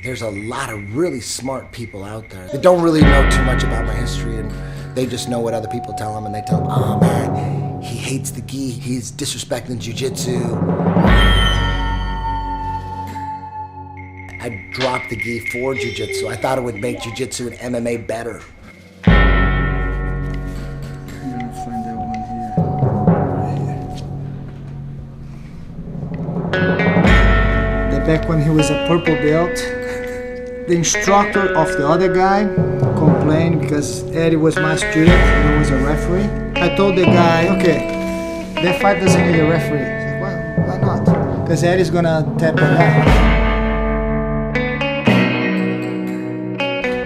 There's a lot of really smart people out there that don't really know too much about my history, and they just know what other people tell them, and they tell them, oh man, he hates the gi, he's disrespecting jiu-jitsu. I dropped the gi for jiu-jitsu. I thought it would make jiu-jitsu and MMA better. Back when he was a purple belt, the instructor of the other guy complained because Eddie was my student and he was a referee. I told the guy, okay, that fight doesn't need a referee. He said, well, why not? Because Eddie's gonna tap the guy.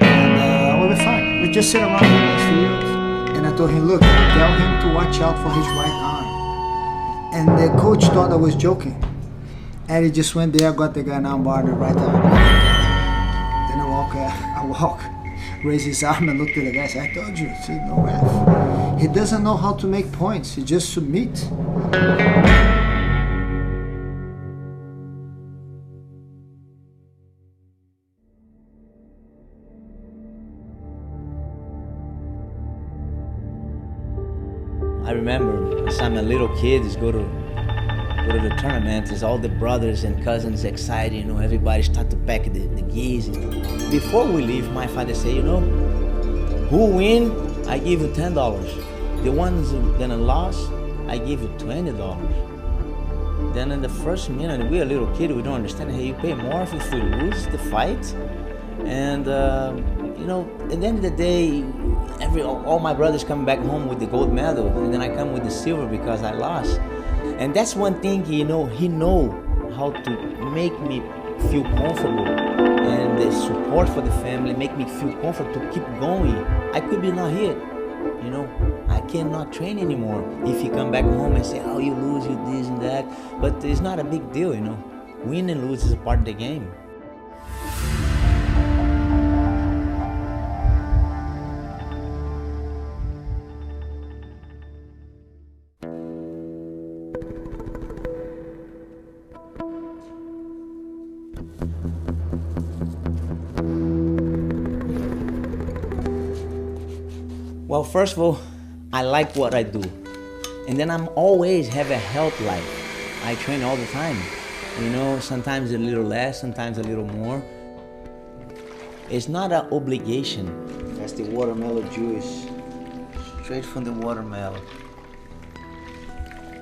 And we'll be fine. We just sit around in the field and I told him, look, tell him to watch out for his right arm. And the coach thought I was joking. And he just went there, got the guy armbarred right arm. Then I walk, raise his arm and look at the guy. I said, I told you, see, no ref. He doesn't know how to make points. He just submit. I remember as I'm a little kid, just go to the tournament, is all the brothers and cousins excited, you know, everybody start to pack the gis. Before we leave, my father say, you know, who win, I give you $10. The ones who gonna lose, I give you $20. Then in the first minute, we're a little kid, we don't understand, hey, you pay more if you lose the fight. And, you know, at the end of the day, all my brothers come back home with the gold medal, and then I come with the silver because I lost. And that's one thing, you know, he know how to make me feel comfortable, and the support for the family make me feel comfortable to keep going. I could be not here, you know, I cannot train anymore if he come back home and say, oh, you lose, you this and that. But it's not a big deal, you know. Win and lose is a part of the game. Well, first of all, I like what I do. And then I'm always have a health life. I train all the time. You know, sometimes a little less, sometimes a little more. It's not an obligation. That's the watermelon juice, straight from the watermelon.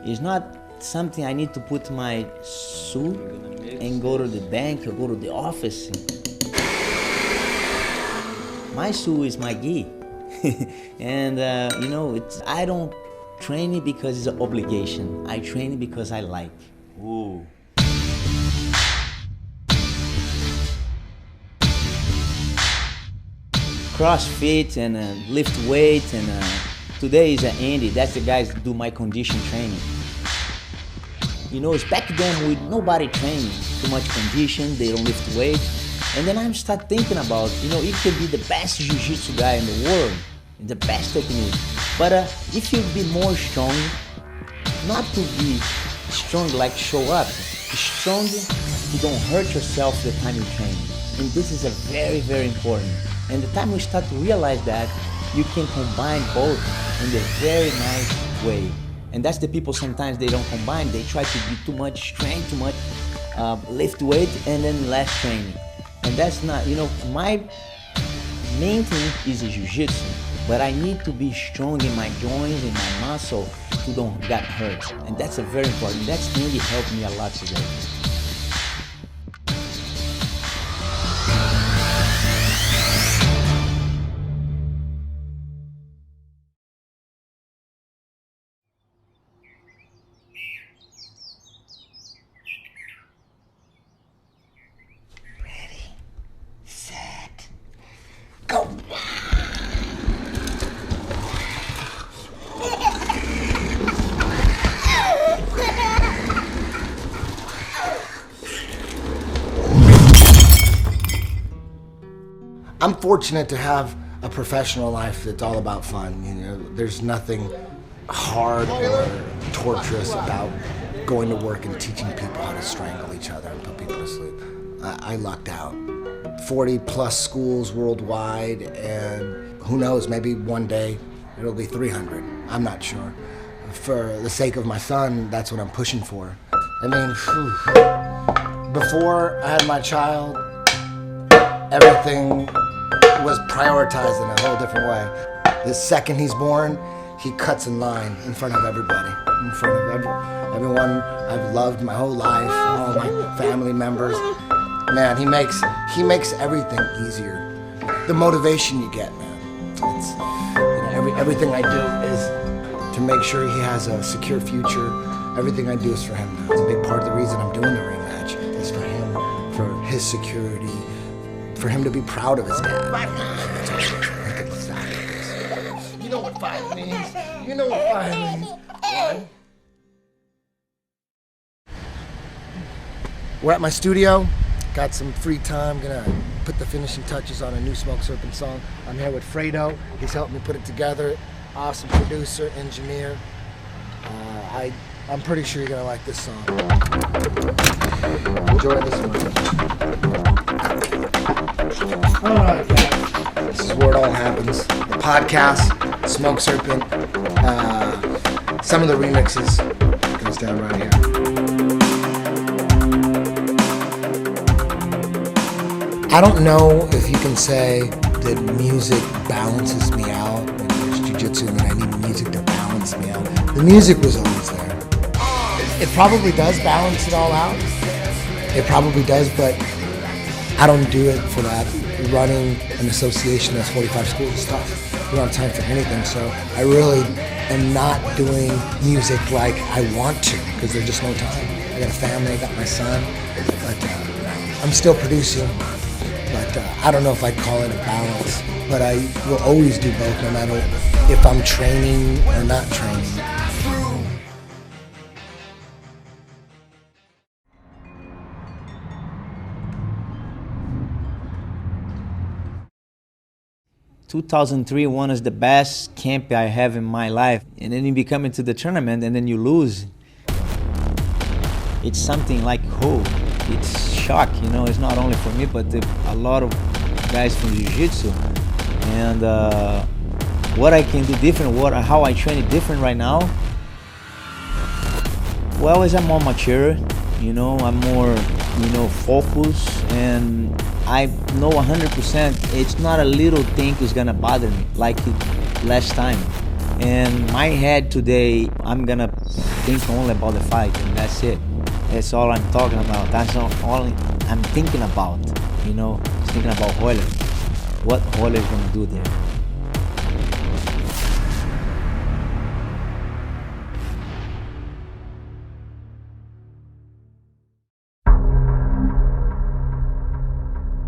It's not something I need to put my suit and go to the bank or go to the office. My suit is my gi. And you know, I don't train it because it's an obligation. I train it because I like. Ooh. CrossFit and lift weight, and today is Andy. That's the guys that do my condition training. You know, it's back then with nobody training, too much condition, they don't lift weight. And then I start thinking about, you know, you could be the best jiu-jitsu guy in the world, the best technique. But if you be more strong, not to be strong like show up, strong, you don't hurt yourself the time you train. And this is a very, very important. And the time we start to realize that, you can combine both in a very nice way. And that's the people sometimes they don't combine. They try to do too much strength, too much lift weight, and then less training. And that's not, you know, my main thing is jiu-jitsu, but I need to be strong in my joints, in my muscle, to don't get hurt. And that's a very important. That's thing that helped me a lot today. Go! I'm fortunate to have a professional life that's all about fun. You know, there's nothing hard or torturous about going to work and teaching people how to strangle each other and put people to sleep. I lucked out. 40 plus schools worldwide, and who knows, maybe one day it'll be 300. I'm not sure. For the sake of my son, that's what I'm pushing for. I mean, before I had my child, everything was prioritized in a whole different way. The second he's born, he cuts in line in front of everybody, in front of everyone I've loved my whole life, all my family members. Man, he makes everything easier. The motivation you get, man. It's, everything I do is to make sure he has a secure future. Everything I do is for him now. It's a big part of the reason I'm doing the rematch is for him, for his security, for him to be proud of his dad. You know what 5 means. You know what 5 means. Right? We're at my studio. Got some free time. Gonna put the finishing touches on a new Smoke Serpent song. I'm here with Fredo. He's helped me put it together. Awesome producer, engineer. I'm pretty sure you're gonna like this song. Enjoy this one. All right, guys. This is where it all happens. The podcast, Smoke Serpent. Some of the remixes goes down right here. I don't know if you can say that music balances me out. Like there's jiu-jitsu and I need music to balance me out. The music was always there. It probably does balance it all out. It probably does, but I don't do it for that. Running an association that's 45 schools is tough. We don't have time for anything, so I really am not doing music like I want to because there's just no time. I got a family, I got my son, but I'm still producing. But I don't know if I'd call it a balance, but I will always do both no matter if I'm training or not training. 2003 one is the best camp I have in my life, and then you become into the tournament and then you lose. It's something like it's shock, it's not only for me but a lot of guys from jiu-jitsu. And what I can do different, how I train it different right now, well, is I'm more mature, I'm more focused, and I know 100% it's not a little thing is gonna bother me like last time. And my head today, I'm gonna think only about the fight, and that's it. That's all I'm talking about. That's all I'm thinking about, Just thinking about Royler. What Royler is gonna do there.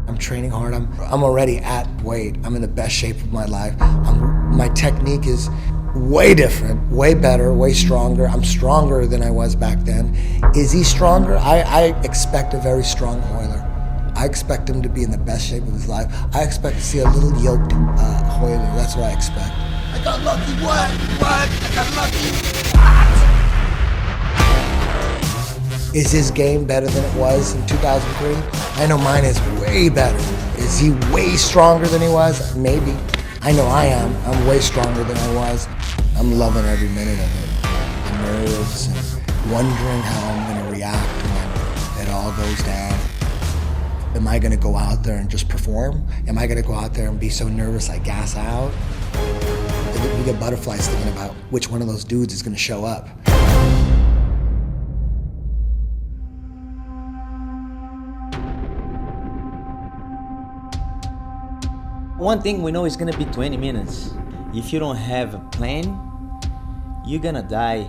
I'm training hard. I'm already at weight. I'm in the best shape of my life. My technique is way different, way better, way stronger. I'm stronger than I was back then. Is he stronger? I expect a very strong Royler. I expect him to be in the best shape of his life. I expect to see a little yoked Royler. That's what I expect. I got lucky. What? I got lucky. Is his game better than it was in 2003? I know mine is way better. Is he way stronger than he was? Maybe. I know I am. I'm way stronger than I was. I'm loving every minute of it. The nerves and wondering how I'm going to react when it all goes down. Am I going to go out there and just perform? Am I going to go out there and be so nervous I gas out? You get butterflies thinking about which one of those dudes is going to show up. One thing we know is gonna be 20 minutes. If you don't have a plan, you're gonna die.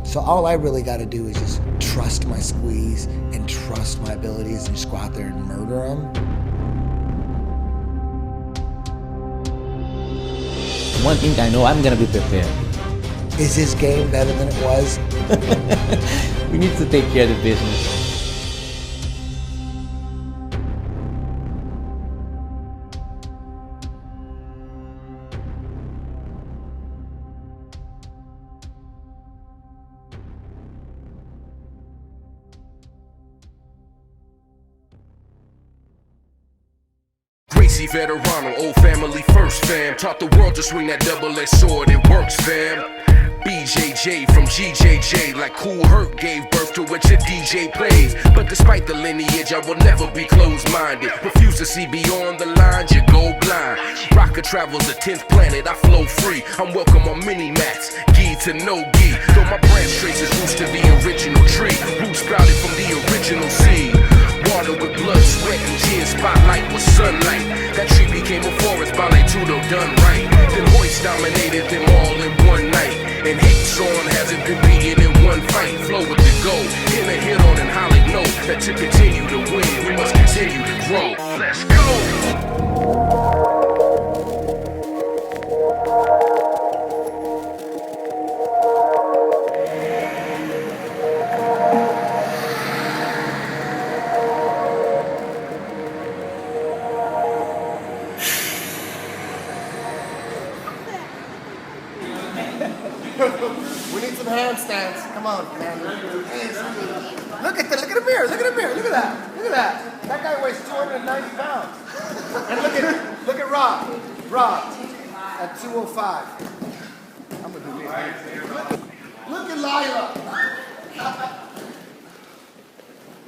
So all I really gotta do is just trust my squeeze and trust my abilities and just go out there and murder them. One thing I know, I'm gonna be prepared. Is his game better than it was? We need to take care of the business. Gracie, veterano, old family first, fam. Taught the world to swing that double-edged sword, it works, fam. BJJ from GJJ, like Cool Herc gave birth to what your DJ plays. But despite the lineage, I will never be closed-minded. Refuse to see beyond the lines, you go blind. Rocker travels the 10th planet, I flow free. I'm welcome on mini-mats, gi to no gi. Though my branch traces roots to the original tree. Roots sprouted from the original seed. Water with blood, sweat, and tears, spotlight with sunlight. That tree became a forest, ballet tudo done right. Then Hoist dominated them all in one night. And hate song hasn't been beaten in one fight. Flow with the go, hit a hit on and Holly know that to continue to win, we must continue to grow. Let's go! We need some handstands. Come on, man. Look at the mirror. Look at the mirror. Look at that. Look at that. That guy weighs 290 pounds. And look at Rob. Rob at 205. I'm gonna do this. Look at Lila.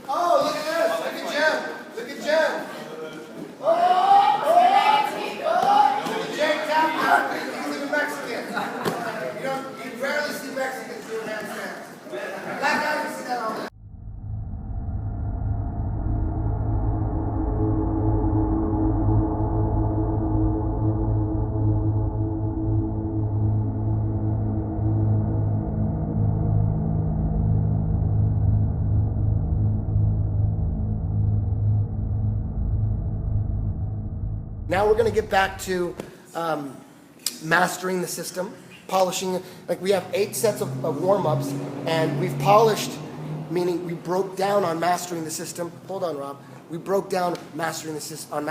Oh, look at this. Look at Jem. Look at Jem. Oh, look at Jake Tapper. He's even Mexican. You rarely see Mexicans doing handstands. Black guys, you see that all the time. Now we're going to get back to mastering the system, polishing. Like we have 8 sets of warm-ups, and we've polished, meaning we broke down on mastering the system. Hold on, Rob. We broke down mastering the system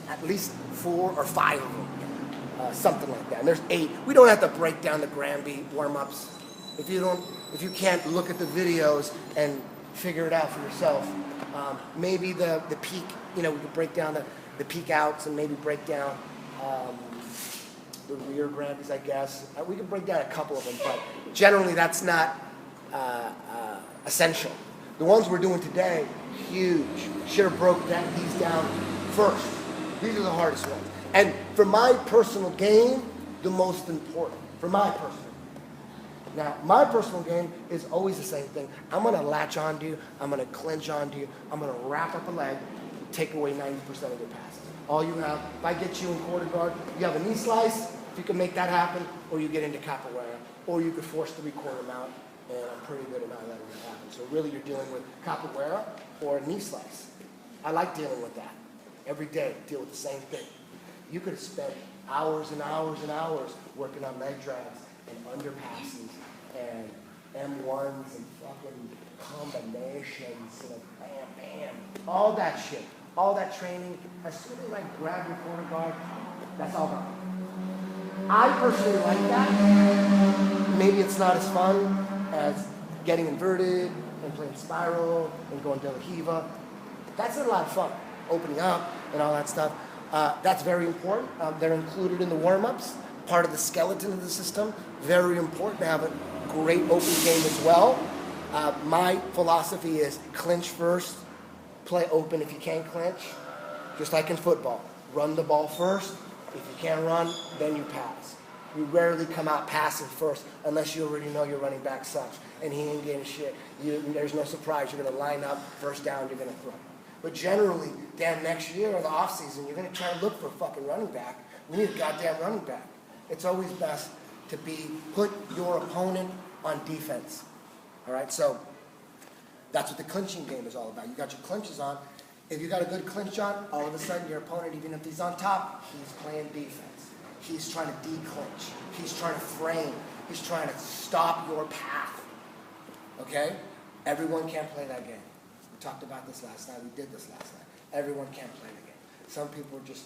at least 4 or 5 of them, something like that. And there's 8. We don't have to break down the Granby warm-ups. If you can't look at the videos and figure it out for yourself, maybe the peak. We could break down the peak outs and maybe break down the rear Granbys, I guess. We can break down a couple of them, but generally that's not essential. The ones we're doing today, huge. Should have broke these down first. These are the hardest ones. And for my personal game, the most important. For my personal. Now, my personal game is always the same thing. I'm going to latch onto you. I'm going to clinch onto you. I'm going to wrap up a leg, take away 90% of your passes. All you have, if I get you in quarter guard, you have a knee slice, if you can make that happen, or you get into capoeira, or you could force 3/4 mount, and I'm pretty good at not letting that happen. So really you're dealing with capoeira or a knee slice. I like dealing with that. Every day, deal with the same thing. You could have spent hours and hours and hours working on leg drags and underpasses and M1s and fucking combinations and bam, bam, all that shit. All that training, as soon as I grab your corner guard, that's all gone. I personally like that. Maybe it's not as fun as getting inverted and playing spiral and going de la Hiva. That's a lot of fun, opening up and all that stuff. That's very important. They're included in the warm-ups, part of the skeleton of the system. Very important to have a great open game as well. My philosophy is clinch first, play open if you can't clinch, just like in football. Run the ball first. If you can't run, then you pass. You rarely come out passing first unless you already know your running back sucks and he ain't getting shit. There's no surprise. You're going to line up, first down, you're going to throw. But generally, damn, next year or the offseason, you're going to try to look for a fucking running back. We need a goddamn running back. It's always best to put your opponent on defense. All right, so that's what the clinching game is all about. You got your clinches on. If you got a good clinch on, all of a sudden your opponent, even if he's on top, he's playing defense. He's trying to declinch. He's trying to frame. He's trying to stop your path. Okay? Everyone can't play that game. We talked about this last night. We did this last night. Everyone can't play the game. Some people are just,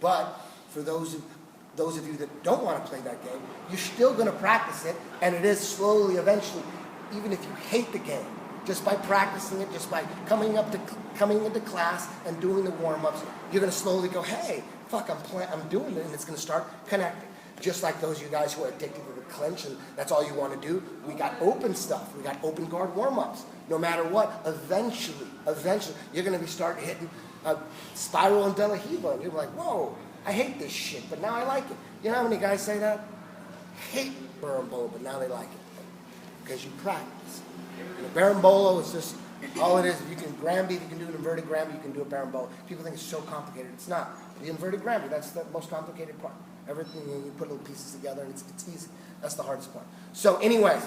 but for those of you that don't want to play that game, you're still going to practice it, and it is slowly, eventually, even if you hate the game, Just by practicing it, just by coming into class and doing the warm-ups, you're gonna slowly go, hey, fuck, I'm doing it, and it's gonna start connecting. Just like those of you guys who are addicted to the clinch and that's all you want to do, we got open stuff. We got open guard warm-ups. No matter what, eventually, you're going to be starting hitting a spiral and De La Riva, and you're like, whoa, I hate this shit, but now I like it. You know how many guys say that? Hate berimbolo, but now they like it. Because you practice. And a berimbolo is just, all it is, you can Granby, if you can do an inverted Granby, you can do a berimbolo. People think it's so complicated. It's not. The inverted Granby, that's the most complicated part. Everything, you put little pieces together, and it's easy. That's the hardest part. So anyways,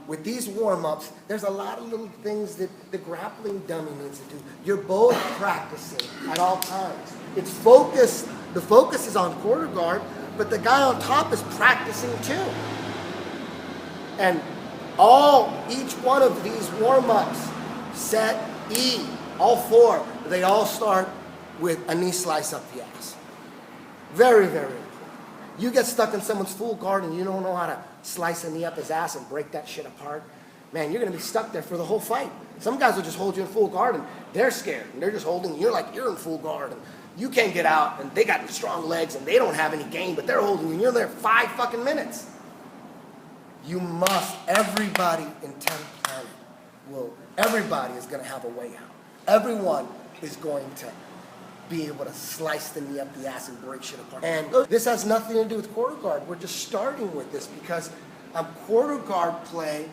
with these warm-ups, there's a lot of little things that the grappling dummy needs to do. You're both practicing at all times. It's focused. The focus is on quarter guard, but the guy on top is practicing too. And each one of these warm-ups, set E, all four, they all start with a knee slice up the ass. Very, very important. You get stuck in someone's full guard and you don't know how to slice a knee up his ass and break that shit apart, man, you're going to be stuck there for the whole fight. Some guys will just hold you in full guard and they're scared and they're just holding you. You're like, you're in full guard and you can't get out and they got strong legs and they don't have any game, but they're holding you and you're there 5 fucking minutes. You must, everybody in 10th Planet everybody is going to have a way out. Everyone is going to be able to slice the knee up the ass and break shit apart. And this has nothing to do with quarter guard. We're just starting with this because quarter guard play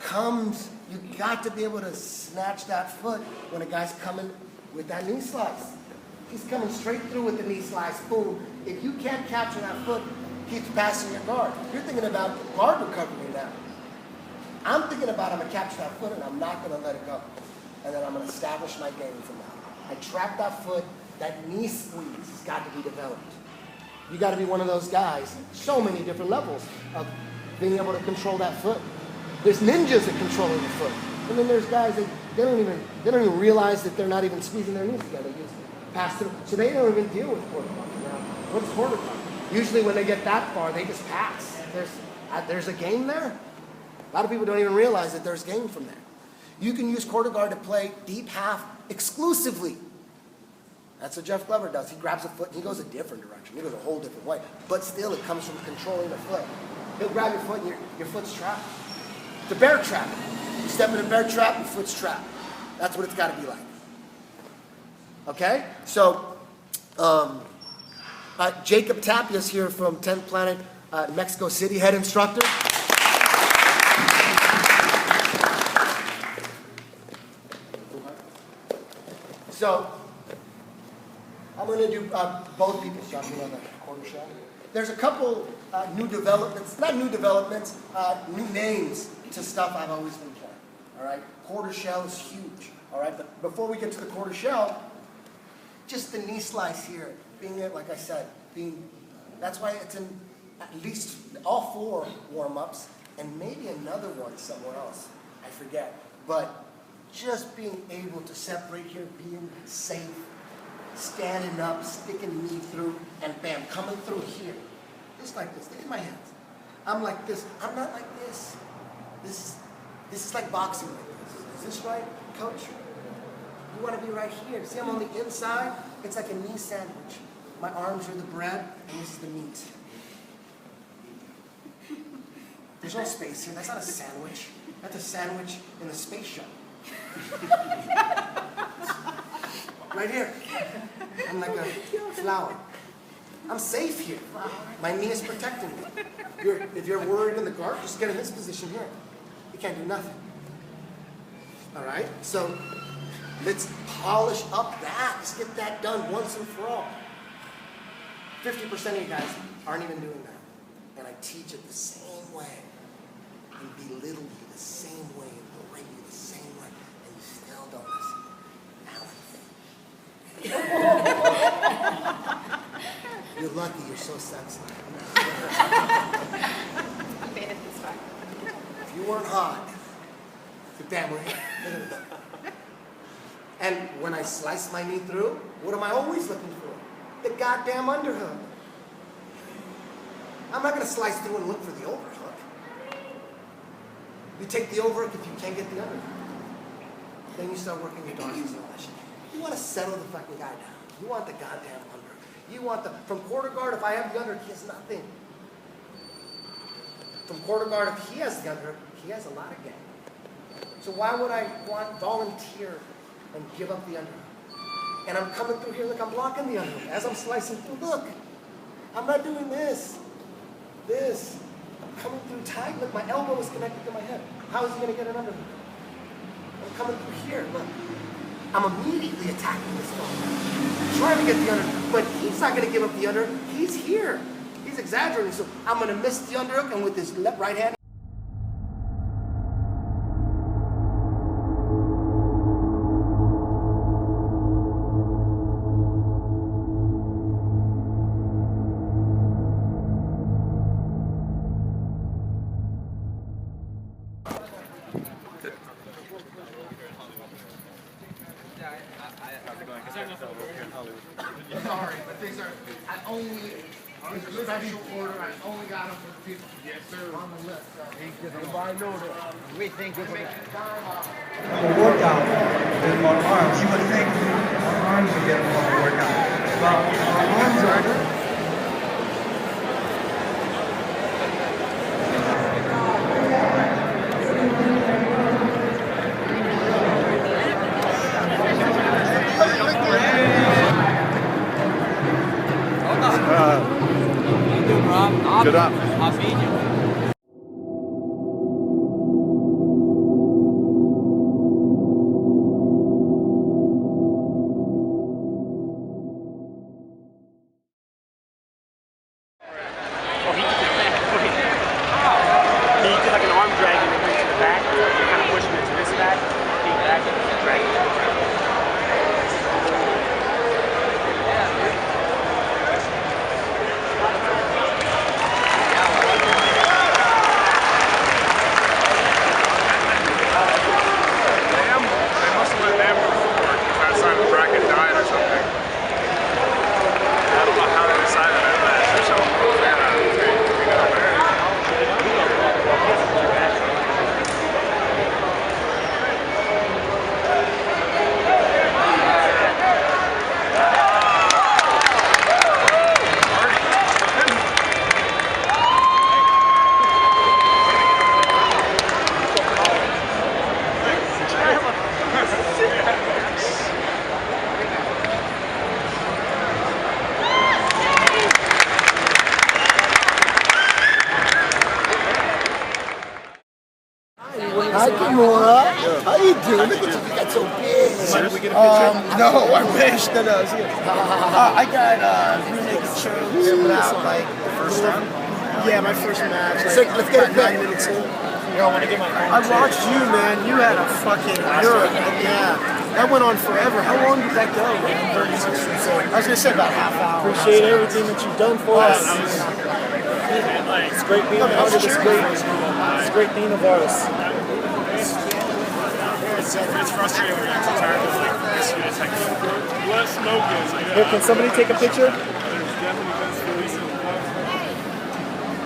comes, you got to be able to snatch that foot when a guy's coming with that knee slice. He's coming straight through with the knee slice, boom. If you can't capture that foot, keeps passing your guard. You're thinking about guard recovery now. I'm thinking about I'm gonna capture that foot and I'm not gonna let it go. And then I'm gonna establish my game from that. I trap that foot. That knee squeeze has got to be developed. You got to be one of those guys. So many different levels of being able to control that foot. There's ninjas at controlling the foot, and then there's guys that they don't even realize that they're not even squeezing their knees together. They just pass through, so they don't even deal with quarter guard. What's quarter guard? Usually, when they get that far, they just pass. There's a game there. A lot of people don't even realize that there's game from there. You can use quarter guard to play deep half exclusively. That's what Jeff Glover does. He grabs a foot and he goes a different direction. He goes a whole different way. But still, it comes from controlling the foot. He'll grab your foot and your foot's trapped. It's a bear trap. You step in a bear trap, your foot's trapped. That's what it's got to be like. Okay? So, Jacob Tapias here from 10th Planet, Mexico City, head instructor. So, I'm going to do both people's jumping on the quarter shell. There's a couple new developments, not new developments, new names to stuff I've always been playing. All right, quarter shell is huge. All right, but before we get to the quarter shell, just the knee slice here, being it, like I said, that's why it's in at least all 4 warm-ups and maybe another one somewhere else. I forget, but just being able to separate here, being safe. Standing up, sticking the knee through, and bam, coming through here. Just like this. Look at my hands. I'm like this. I'm not like this. This is like boxing like this. Is this right, coach? You want to be right here. See, I'm on the inside. It's like a knee sandwich. My arms are the bread, and this is the meat. There's no space here. That's not a sandwich. That's a sandwich in a space shuttle. Right here. I'm like a flower. I'm safe here. My knee is protecting me. If you're worried in the guard, just get in this position here. You can't do nothing. All right? So let's polish up that. Let's get that done once and for all. 50% of you guys aren't even doing that. And I teach it the same way. And belittle you the same way. And berate you the same way. And you still don't listen. You're lucky you're so sexy. If you weren't hot, you're damn right. And when I slice my knee through, what am I always looking for? The goddamn underhook. I'm not going to slice through and look for the overhook. You take the overhook if you can't get the underhook. Then you start working your dorsals and all that shit. You want to settle the fucking guy down. You want the goddamn under. You want the, from quarter guard, if I have the under, he has nothing. From quarter guard, if he has the under, he has a lot of game. So why would I want volunteer and give up the under? And I'm coming through here, look, I'm blocking the under. As I'm slicing through, look, I'm not doing this. I'm coming through tight, look, my elbow is connected to my head. How is he gonna get an under? I'm coming through here, look. I'm immediately attacking this guy. Trying to get the under, but he's not gonna give up the under, he's here. He's exaggerating, so I'm gonna miss the underhook, and with his left right hand, sorry, but these are, I only, in special order, I only got them for the people. Yes, sir. On the list. Everybody know that. We think we make it time off. Workout is on arms. You would think our arms would get more workout. Well, our arms are. Good up. I'll feed you. He did like an arm drag and then went to the back. You kind of push him into this back, feet back, and drag him. Hi, Kimura. How you doing? Look at you, you got so big. No, I wish that I was here. I got really choked out like the first time. Yeah, my first match. So, let's get it back. 9 minutes in. I watched you, man. You had a fucking yeah. That went on forever. How long did that go? 30 minutes. I was gonna say about half hour. Appreciate everything that you've done for us. It's great being part of this great team of ours. It's frustrating when you're too tired of like this unit technique. Less smoke is. Here, can somebody take a picture?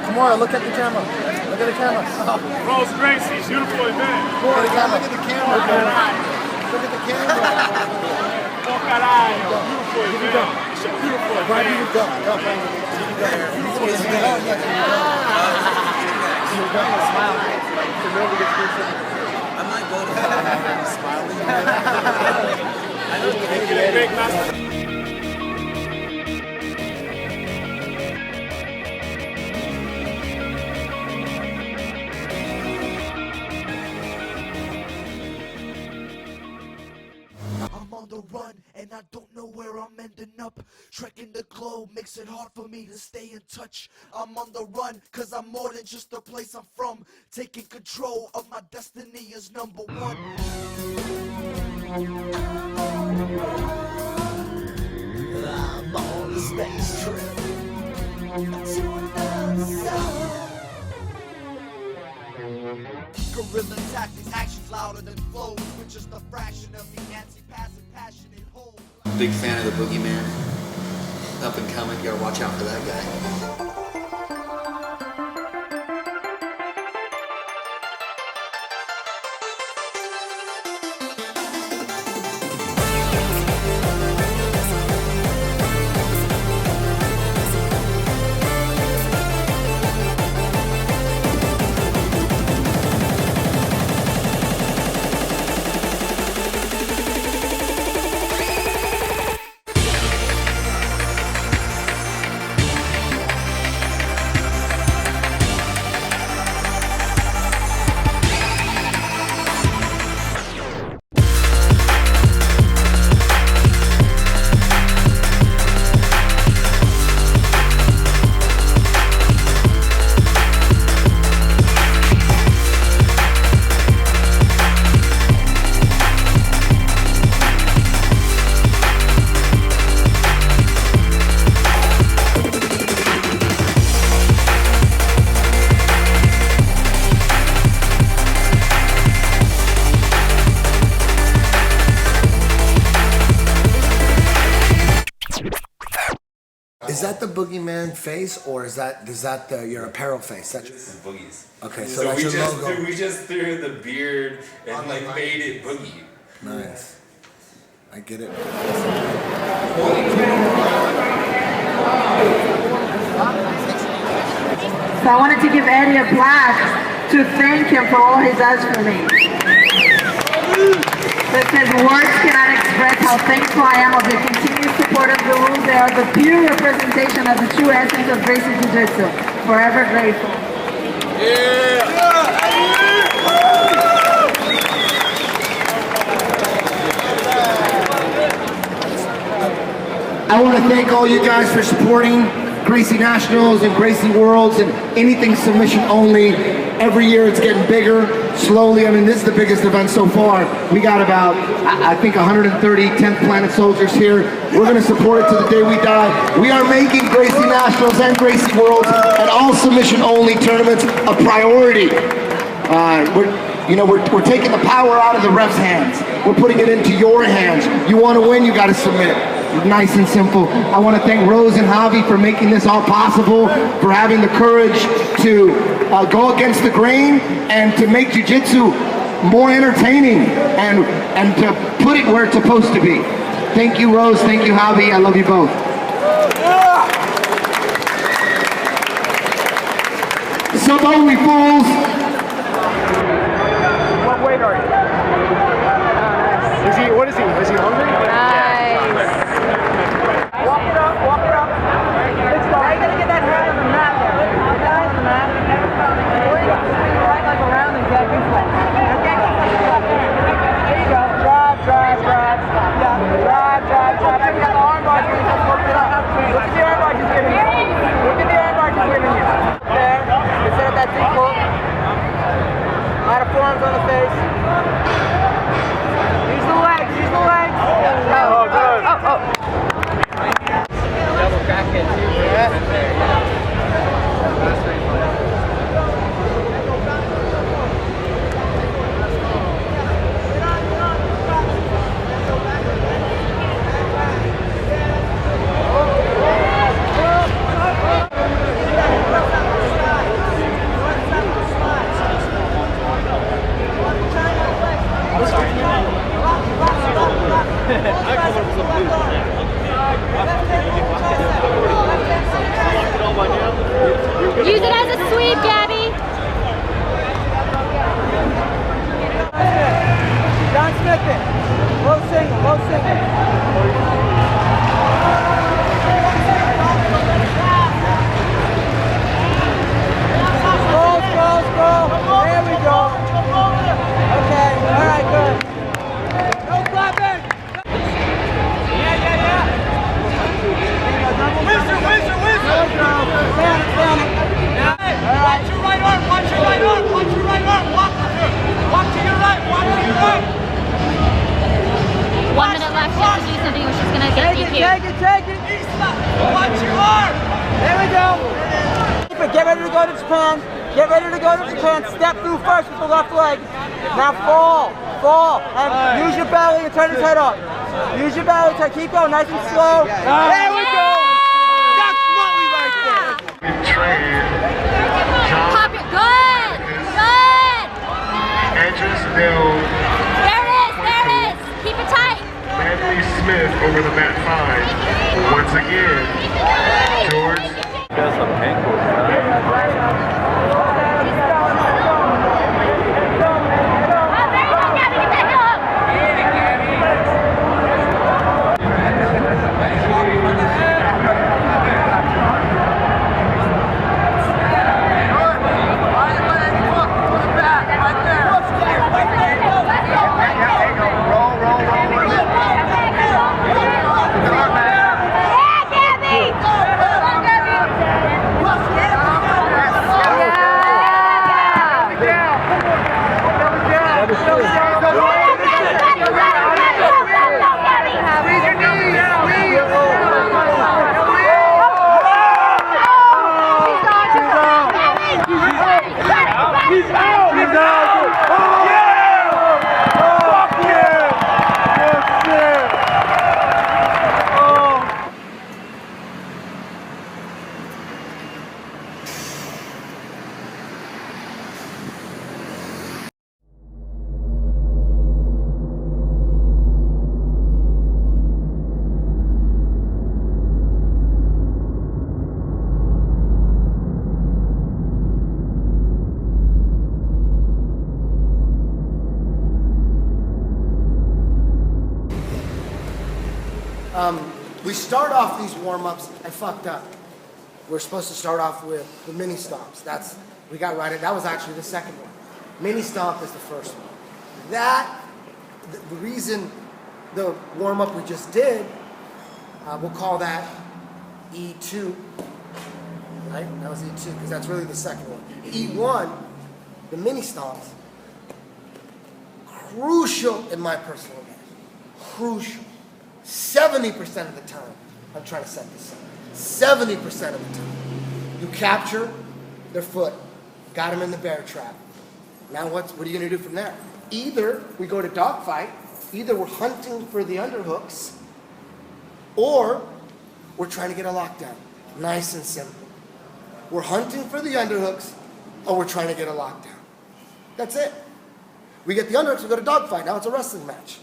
Kamora, look at the camera. Look at the camera. Rose Gracie, beautiful event. Look at the camera. Look at the camera. Look at the camera. Oh, caralho. Beautiful event. It's a beautiful event. Brian, you go. Go, Brian. I'm not going to smiling. I know you Get a big master. I'm on the run and I don't know where I'm ending up. Trekking the globe makes it hard for me to stay in touch. I'm on the run cause I'm more than just the place I'm from. Taking control of my destiny is number one. I'm on a space trip to another side. Guerrilla tactics, actions louder than flows, with just a fraction of the anti-passive passionate whole. Big fan of the Boogeyman. Up and coming, you gotta watch out for that guy. Is that the boogeyman face, or is that your apparel face? That's This is Boogie's. okay. So that's your logo. We just threw the beard and like made it Boogie. Nice. I get it. So I wanted to give Eddie a plaque to thank him for all he does for me. It says, words cannot express how thankful I am of your continued support of the rules. They are the pure representation of the true essence of Gracie Jiu-Jitsu. Forever grateful. I want to thank all you guys for supporting Gracie Nationals and Gracie Worlds and anything submission only. Every year it's getting bigger, slowly. I mean, this is the biggest event so far. We got about, I think, 130 10th Planet soldiers here. We're going to support it to the day we die. We are making Gracie Nationals and Gracie Worlds and all submission only tournaments a priority. We're taking the power out of the refs' hands. We're putting it into your hands. You want to win, you got to submit. Nice and simple. I want to thank Rose and Javi for making this all possible, for having the courage to go against the grain and to make jiu-jitsu more entertaining and to put it where it's supposed to be. Thank you, Rose. Thank you, Javi. I love you both. Sub only fools. What weight are you? What is he? Is he hungry? Walk it up, walk it up. It's fine. You gotta get that hand on the mat there. Get that hand on the mat. Right like around and get big flex. There you go. Drive, drive, drive. Yeah, drive, drive, drive. You got the arm bar. Just work it up. Look at the arm bar just giving you. Look at the arm bar just giving you. There. Instead of that deep hook. A lot of forearms on the face. Use the legs, use the legs. Oh, good. Oh. Double crack it too. Use it as a sweep, Gabby. John Smith it. Low single, low single. Scroll, scroll, scroll. There we go. Okay, all right, good. No clapping. Yeah. Whizzer. Watch your right arm, watch your right arm, watch your right arm. Walk to your right, walk to your right. 1 minute left. She has to do something or she's gonna get DQ. Take it. Watch your arm. There we go. Get ready to go to Japan. Get ready to go to Japan. Step through first with the left leg. Now fall. And use your belly and turn his head up. Use your belly. Keep going nice and slow. There we go. That's what we like there. Pop it. Good. Edges build. There it is. Keep it tight. Anthony Smith over the mat 5. Once again, George. Got some ankles, Yeah, Gabby! start off these warm-ups, I fucked up. We're supposed to start off with the mini stomps. We got right. That was actually the second one. Mini stomp is the first one. The reason the warm-up we just did, we'll call that E2, right? That was E2, because that's really the second one. E1, the mini stomps, crucial in my personal opinion. Crucial. 70% of the time, I'm trying to set this up. 70% of the time, you capture their foot, got them in the bear trap. Now what are you going to do from there? Either we go to dogfight, either we're hunting for the underhooks, or we're trying to get a lockdown. Nice and simple. We're hunting for the underhooks, or we're trying to get a lockdown. That's it. We get the underhooks, we go to dogfight. Now it's a wrestling match.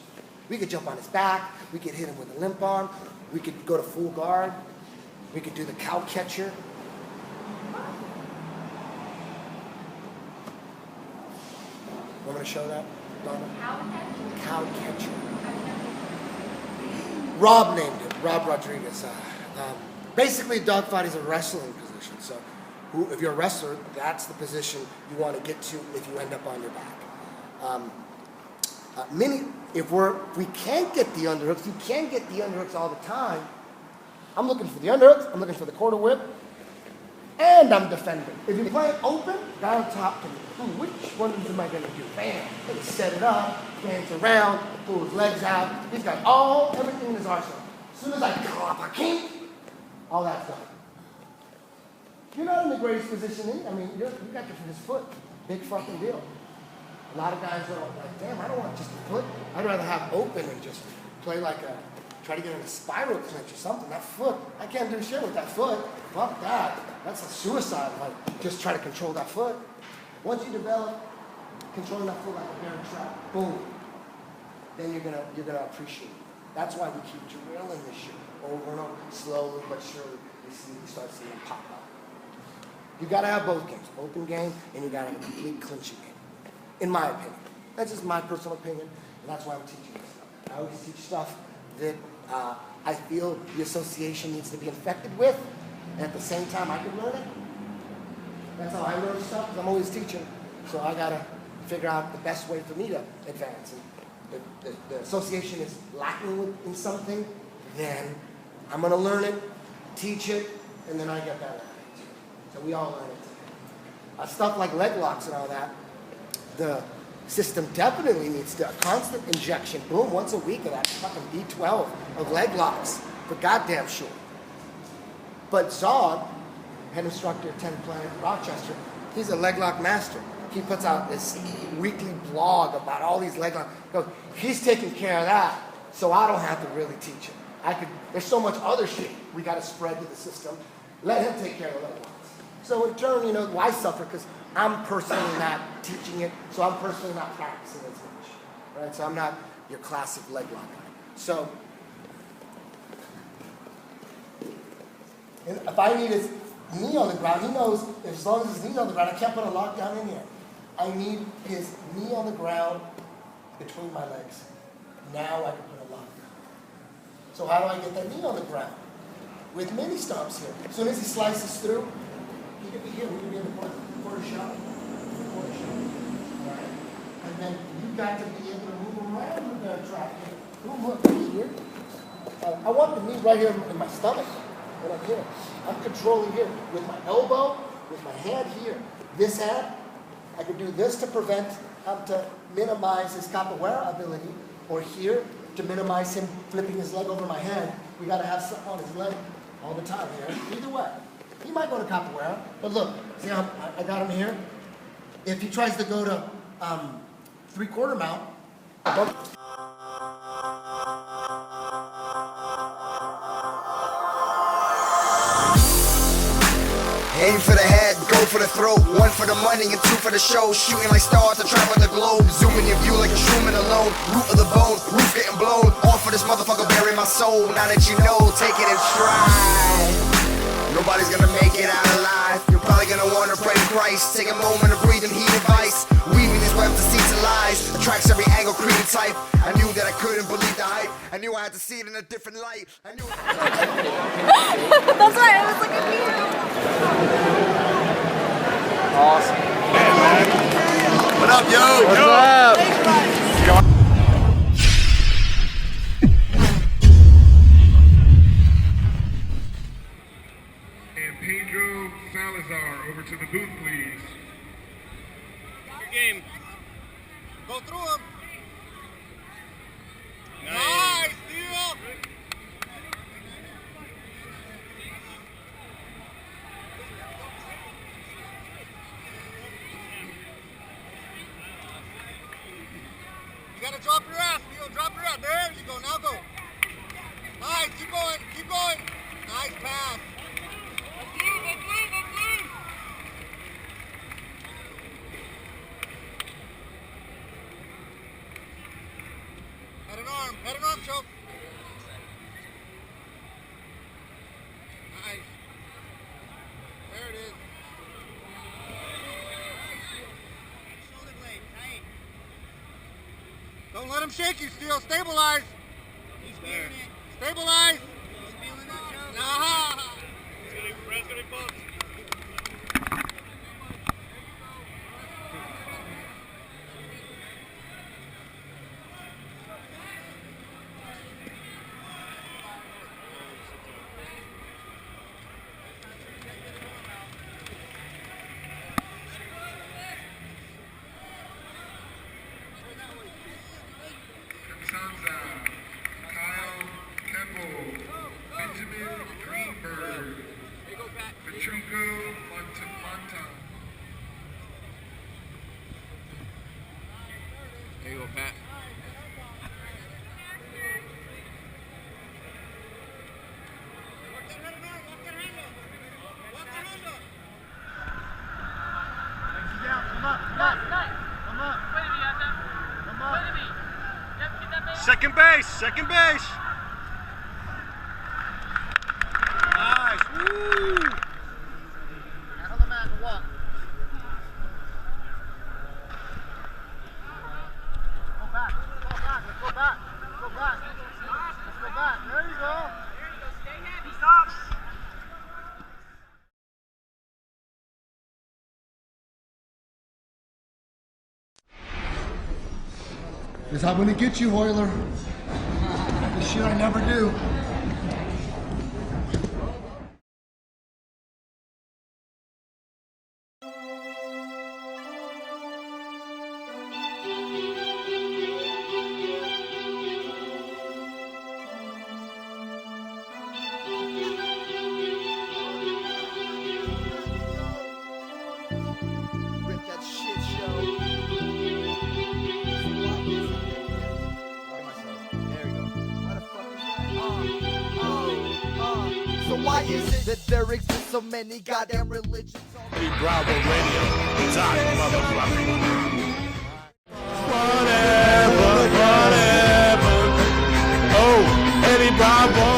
We could jump on his back, we could hit him with a limp arm, we could go to full guard, we could do the cow catcher. Want me to show that, Donna? Cow catcher. Rob named it, Rob Rodriguez. Basically, dogfight is a wrestling position. So if you're a wrestler, that's the position you want to get to if you end up on your back. If we can't get the underhooks, you can't get the underhooks all the time. I'm looking for the underhooks, I'm looking for the quarter whip, and I'm defending. If you're playing open, guy on top to me. Which one am I going to do? Bam! Let me set it up, dance around, pull his legs out. He's got everything in his arsenal. As soon as I drop a kink, all that's done. You're not in the greatest position you got his foot. Big fucking deal. A lot of guys are like, damn, I don't want just a foot. I'd rather have open and just play try to get in a spiral clinch or something. That foot, I can't do shit with that foot. Fuck that. That's a suicide. Just try to control that foot. Once you develop controlling that foot like a bear trap, boom, then you're gonna appreciate it. That's why we keep drilling this shit over and over, slowly but surely. You start seeing it pop up. You gotta have both games, open game, and you gotta have a complete clinching game. In my opinion. That's just my personal opinion, and that's why I'm teaching this stuff. I always teach stuff that I feel the association needs to be infected with, and at the same time I can learn it. That's how I learn stuff, because I'm always teaching. So I gotta figure out the best way for me to advance. And if the association is lacking in something, then I'm gonna learn it, teach it, and then I get better at it. So we all learn it together. Stuff like leg locks and all that, the system definitely needs a constant injection, boom, once a week of that fucking B12 of leg locks, for goddamn sure. But Zod, head instructor at 10 Planet Rochester, he's a leg lock master. He puts out this weekly blog about all these leg locks. He's taking care of that, so I don't have to really teach it. There's so much other shit we got to spread to the system. Let him take care of the leg locks. So in turn, I suffer because I'm personally not teaching it, so I'm personally not practicing as much, right? So I'm not your classic leg lock guy. So if I need his knee on the ground, he knows as long as his knee's on the ground, I can't put a lockdown in here. I need his knee on the ground between my legs. Now I can put a lockdown. So how do I get that knee on the ground? With mini stomps here. As soon as he slices through, he can be here. We can be in the quarter shot. Right? And then you've got to be able to move around the bear trap. Boom, look, here. I want the knee right here in my stomach. Right up here. I'm controlling here with my elbow, with my hand here. This hand, I can do this to minimize his capoeira ability, or here to minimize him flipping his leg over my head. We got to have something on his leg all the time here. Either way. He might go to capoeira, but look, see how I got him here? If he tries to go to 3/4 mount, aim for the head, go for the throat. 1 for the money and 2 for the show. Shooting like stars to travel the globe. Zooming your view like a Truman alone. Root of the bone, roof getting blown. All for this motherfucker, bury my soul. Now that you know, take it in stride. Nobody's gonna make it out alive. You're probably gonna wanna pray to Christ. Take a moment to breathe and heed advice. Weaving his web to see to lie. precise. Tracks every angle, creed and type. I knew that I couldn't believe the hype. I knew I had to see it in a different light. I knew. That's why I was looking at you. Awesome. Hey, man. What up, yo? What's up? And Pedro Salazar, over to the booth, please. Good game. Go through him. Nice deal. You gotta drop your ass, Theo. Drop your ass. There you go. Now go. Nice. Keep going. Keep going. Nice pass. Head and arm choke. Nice. There it is. Shoulder blade, tight. Don't let him shake you, Steel. Stabilize. He's there. Stabilize. He's feeling that choke. Nah. Brad's gonna be bumped. There you go, Pat. Second base, second base. Nice. Woo. On the mat and walk. Go back. Let's go back. Let's go back. Let's go back. There you go. Stay heavy. Stop. Because I'm gonna get you, Hoyler. This shit I never do. Rip that shit show. There we go. Why the fuck is that? So why is it that there exist so many goddamn religions? Eddie Bravo Radio. Talk, motherfucker. Whatever. Oh, Eddie Bravo.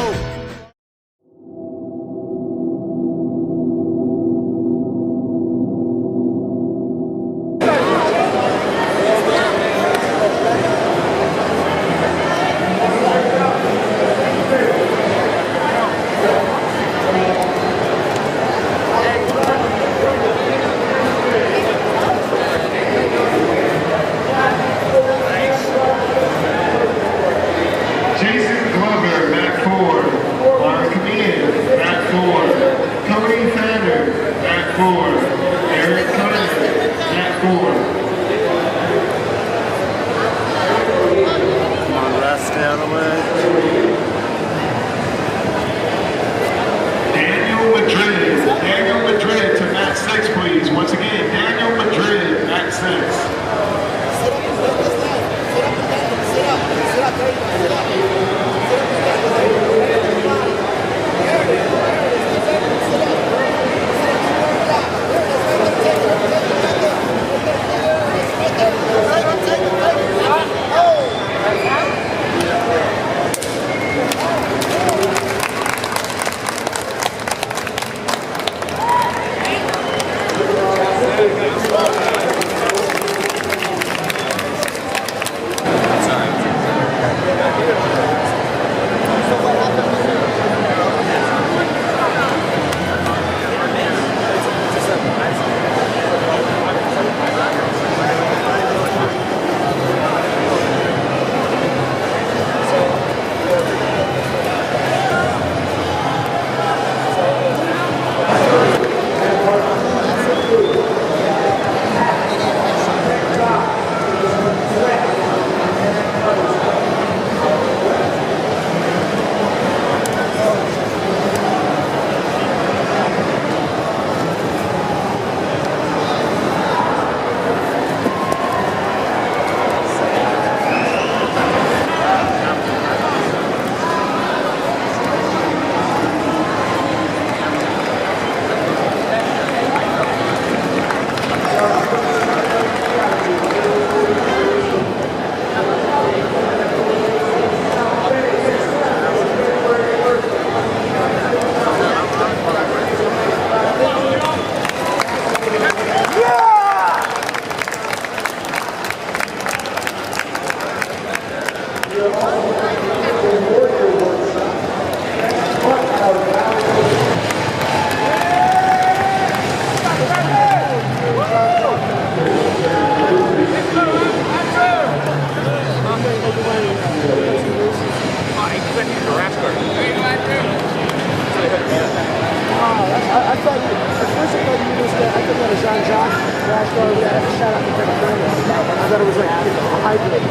thought we had a shout out to Greg Turner. I thought it was like a hybrid.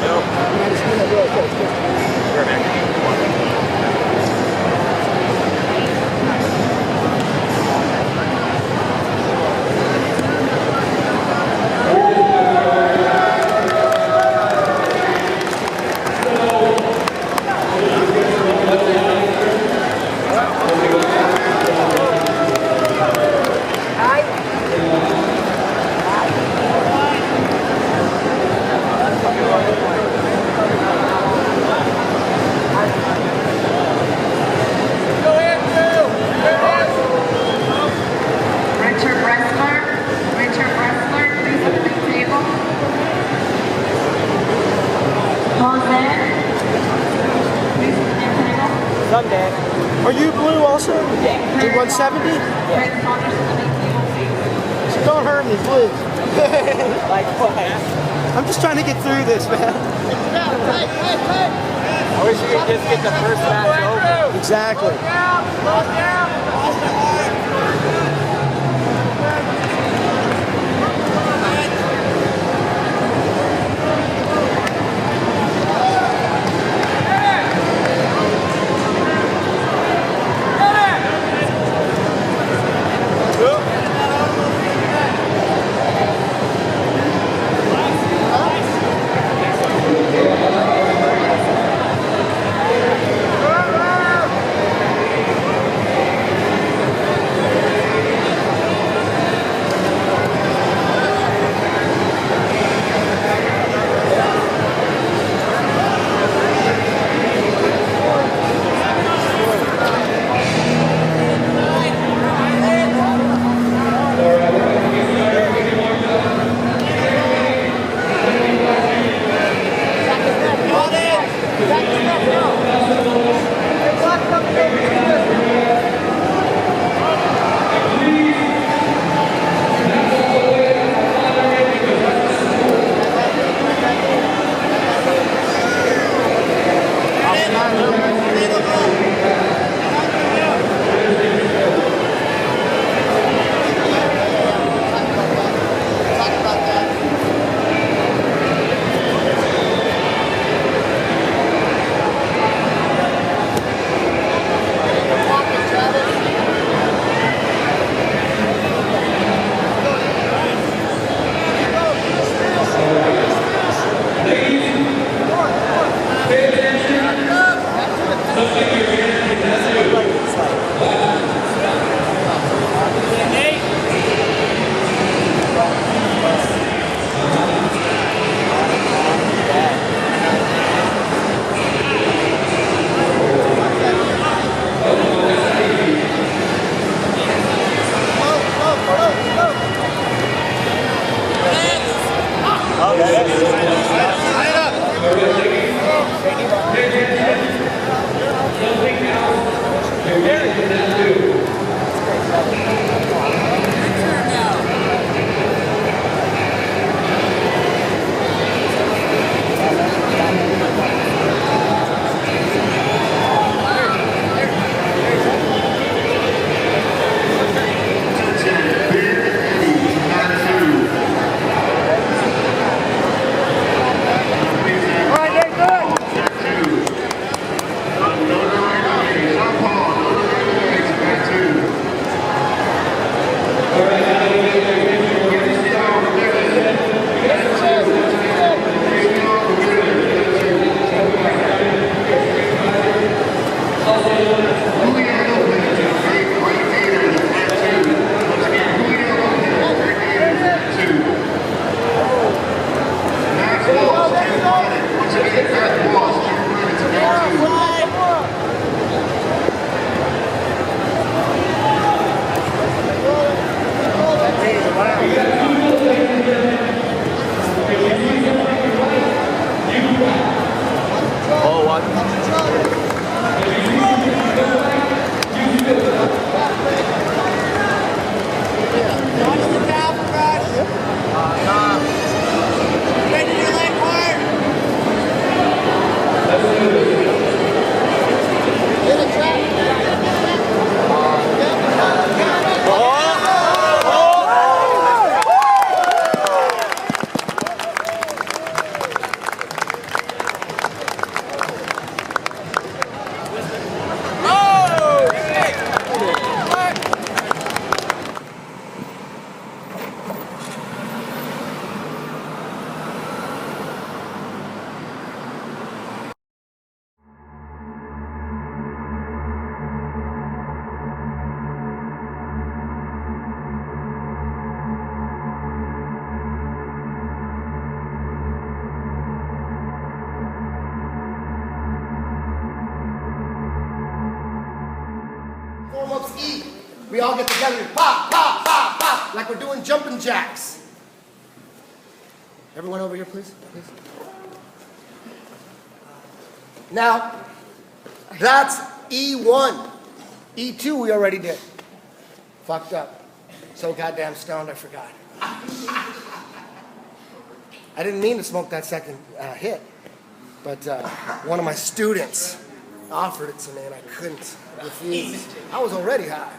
Nope. I just didn't realize that it's good. Sunday. Are you blue also? Yeah. You 170? Yeah. So don't hurt me, please. Like what? I'm just trying to get through this, man. I wish we could just get the first match over. Exactly. Warm-up's E. We all get together, pop, pop, pop, pop, like we're doing jumping jacks. Everyone over here, please. Now, that's E1. E2 we already did. Fucked up. So goddamn stoned I forgot. I didn't mean to smoke that second hit, but one of my students offered it to me and I couldn't refuse. I was already high.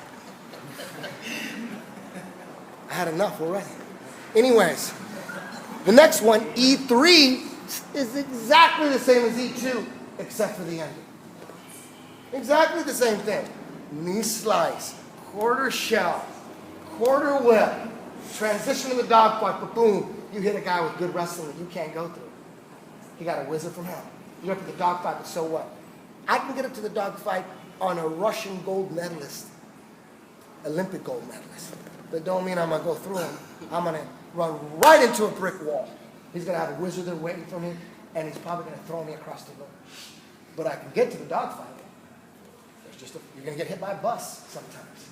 I had enough already. Anyways, the next one, E3, is exactly the same as E2, except for the ending. Exactly the same thing. Knee slice, quarter shell, quarter whip, transition to the dogfight, but boom, you hit a guy with good wrestling that you can't go through. He got a wizard from hell. You're up to the dogfight, but so what? I can get up to the dogfight on a Russian gold medalist, Olympic gold medalist. That don't mean I'm gonna go through him. I'm gonna run right into a brick wall. He's gonna have a wizard there waiting for me, and he's probably gonna throw me across the room. But I can get to the dogfight. You're gonna get hit by a bus sometimes.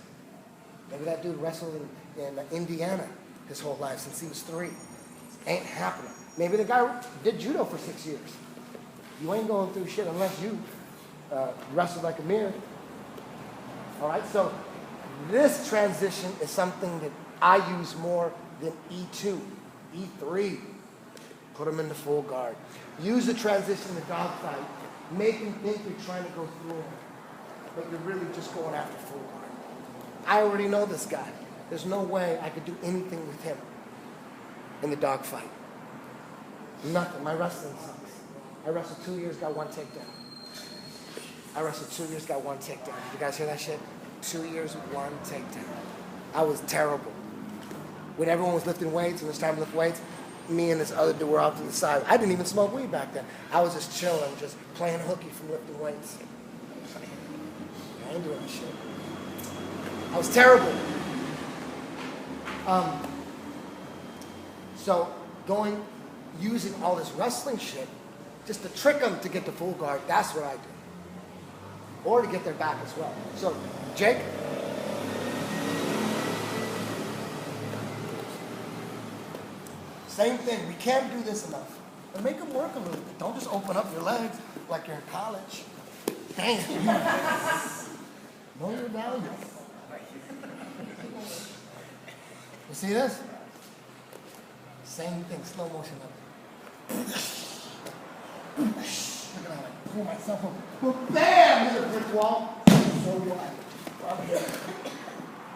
Maybe that dude wrestled in Indiana his whole life since he was 3. Ain't happening. Maybe the guy did judo for 6 years. You ain't going through shit unless you wrestle like a mirror. All right, so this transition is something that I use more than E2, E3. Put them into full guard. Use the transition in the dogfight. Make him think you're trying to go through him, but you're really just going after full guard. I already know this guy. There's no way I could do anything with him in the dogfight. Nothing. My wrestling sucks. I wrestled 2 years, got 1 takedown. I wrestled 2 years, got 1 takedown. You guys hear that shit? 2 years, 1 takedown. I was terrible. When everyone was lifting weights and it was time to lift weights, me and this other dude were out to the side. I didn't even smoke weed back then. I was just chilling, just playing hooky from lifting weights. I ain't doing that shit. I was terrible. So using all this wrestling shit, just to trick them to get to full guard, that's what I do. Or to get their back as well. So, Jake. Same thing, we can't do this enough. But make them work a little bit. Don't just open up your legs like you're in college. Damn. Know your value. You see this? Same thing, slow motion. Look at how I pull myself up. But bam! There's a brick wall. So what? I'm here.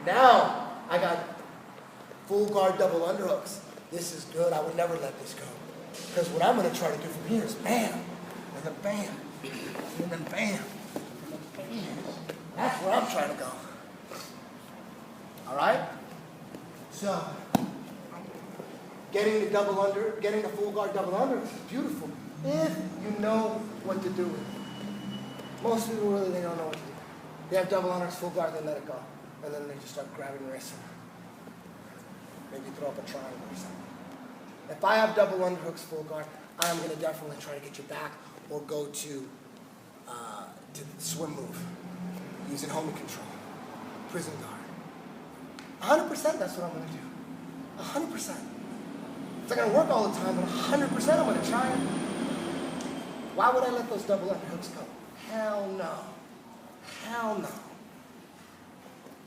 Now, I got full guard double underhooks. This is good. I would never let this go. Because what I'm going to try to do from here is bam, and then bam, and then bam, and then bam. That's where I'm trying to go. All right? So, getting the full guard double under is beautiful if you know what to do with it. Most people really, they don't know what to do. They have double unders, full guard, they let it go. And then they just start grabbing the wrist. Maybe throw up a triangle or something. If I have double underhooks, full guard, I'm going to definitely try to get you back or go to the swim move using homing control, prison guard. 100% that's what I'm going to do. 100%. It's not going to work all the time, but 100% I'm going to try it. Why would I let those double underhooks go? Hell no. Hell no.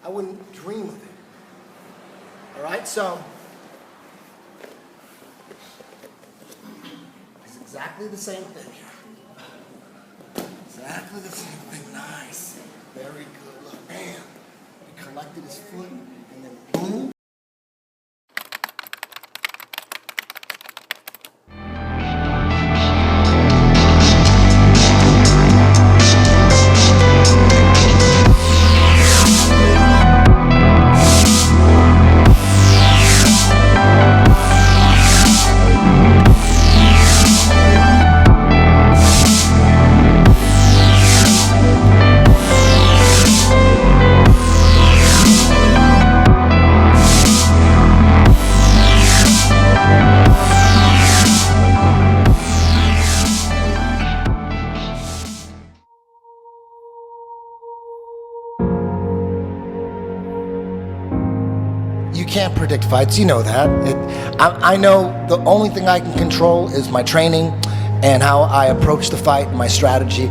I wouldn't dream of it. All right, so it's exactly the same thing here. Exactly the same thing. Nice. Very good. Look, bam. He collected his foot, and then boom. can't predict fights, you know that. I know the only thing I can control is my training and how I approach the fight, my strategy.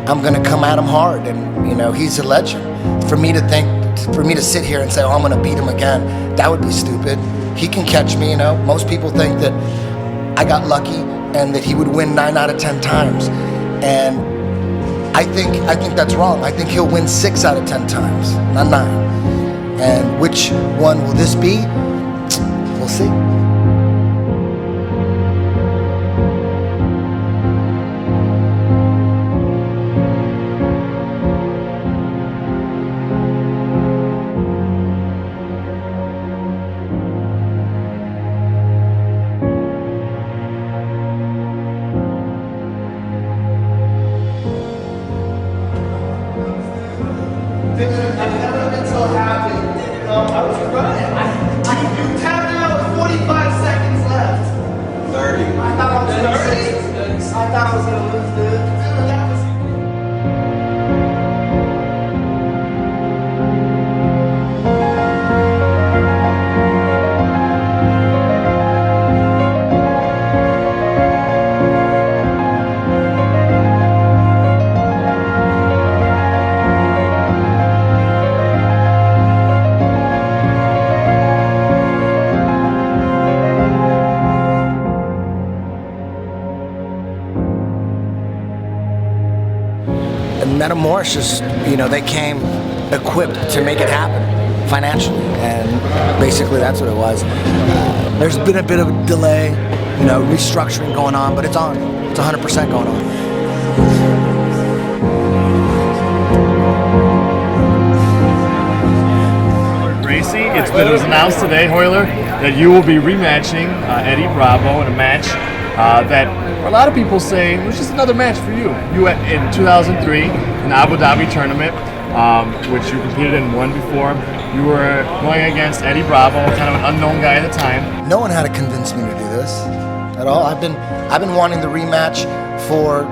I'm gonna come at him hard, and you know, he's a legend. For me to sit here and say, oh, I'm gonna beat him again, that would be stupid. He can catch me, you know. Most people think that I got lucky and that he would win 9 out of 10 times. And I think that's wrong. I think he'll win 6 out of 10 times, not 9. And which one will this be? We'll see. I've never been so happy. I was running. You tapped out with 45 seconds left. 30. I thought I was going to lose. I thought I was going to lose, dude. That was... Metamorphosis, you know, they came equipped to make it happen financially, and basically that's what it was. There's been a bit of a delay, you know, restructuring going on, but it's on. It's 100% going on. Gracie, it was announced today, Hoyler, that you will be rematching Eddie Bravo in a match that a lot of people say it was just another match for you. You in 2003 in the Abu Dhabi tournament, which you competed in, won before. You were going against Eddie Bravo, kind of an unknown guy at the time. No one had to convince me to do this at all. I've been wanting the rematch for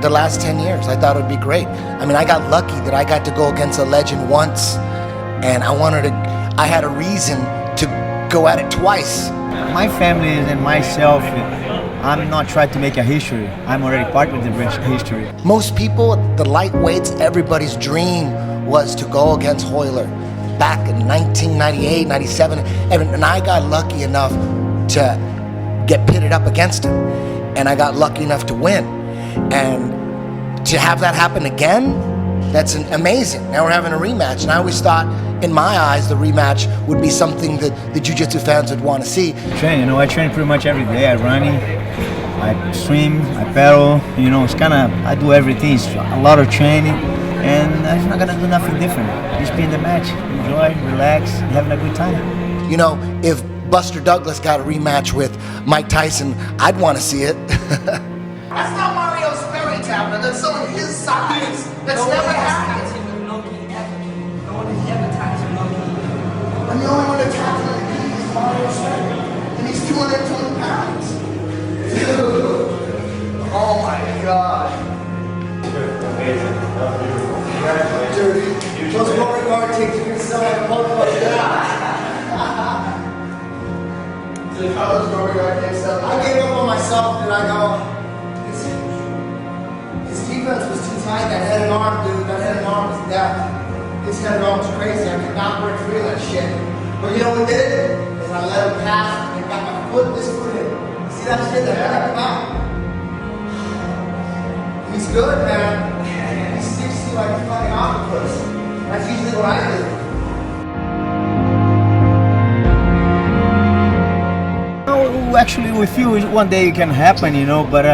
the last 10 years. I thought it would be great. I mean, I got lucky that I got to go against a legend once, and I had a reason to go at it twice. My family and myself, I'm not trying to make a history. I'm already part of the history. Most people, the lightweights, everybody's dream was to go against Hoyler back in 1998, 97, and I got lucky enough to get pitted up against him, and I got lucky enough to win. And to have that happen again, that's amazing. Now we're having a rematch, and I always thought, in my eyes, the rematch would be something that the jiu-jitsu fans would want to see. Train, you know, I train pretty much every day. I run, I swim, I paddle, you know, it's kind of, I do everything. It's a lot of training, and I'm not gonna do nothing different. Just be in the match, enjoy, relax, having a good time. You know, if Buster Douglas got a rematch with Mike Tyson, I'd want to see it. That's not Mario's fairy tale, that's someone his size. That's never happened. And the only one that taps him in the knee is Mario Snyder. And he's 220 pounds. Dude. Oh my God. Dude, those Beauregard takes you so like a motherfucker. Dude, how those Beauregard takes up? I gave up on myself, and I go, his defense was too tight. That head and arm, dude, that head and arm was death. His head and arm was crazy. I could not break free of that shit. But you know what did it? Is I let him pass and got my foot, this foot in. See that shit that happened out? He's good, man. He sticks you like a fucking octopus. That's usually what I do. No, actually, with you, one day it can happen, you know, but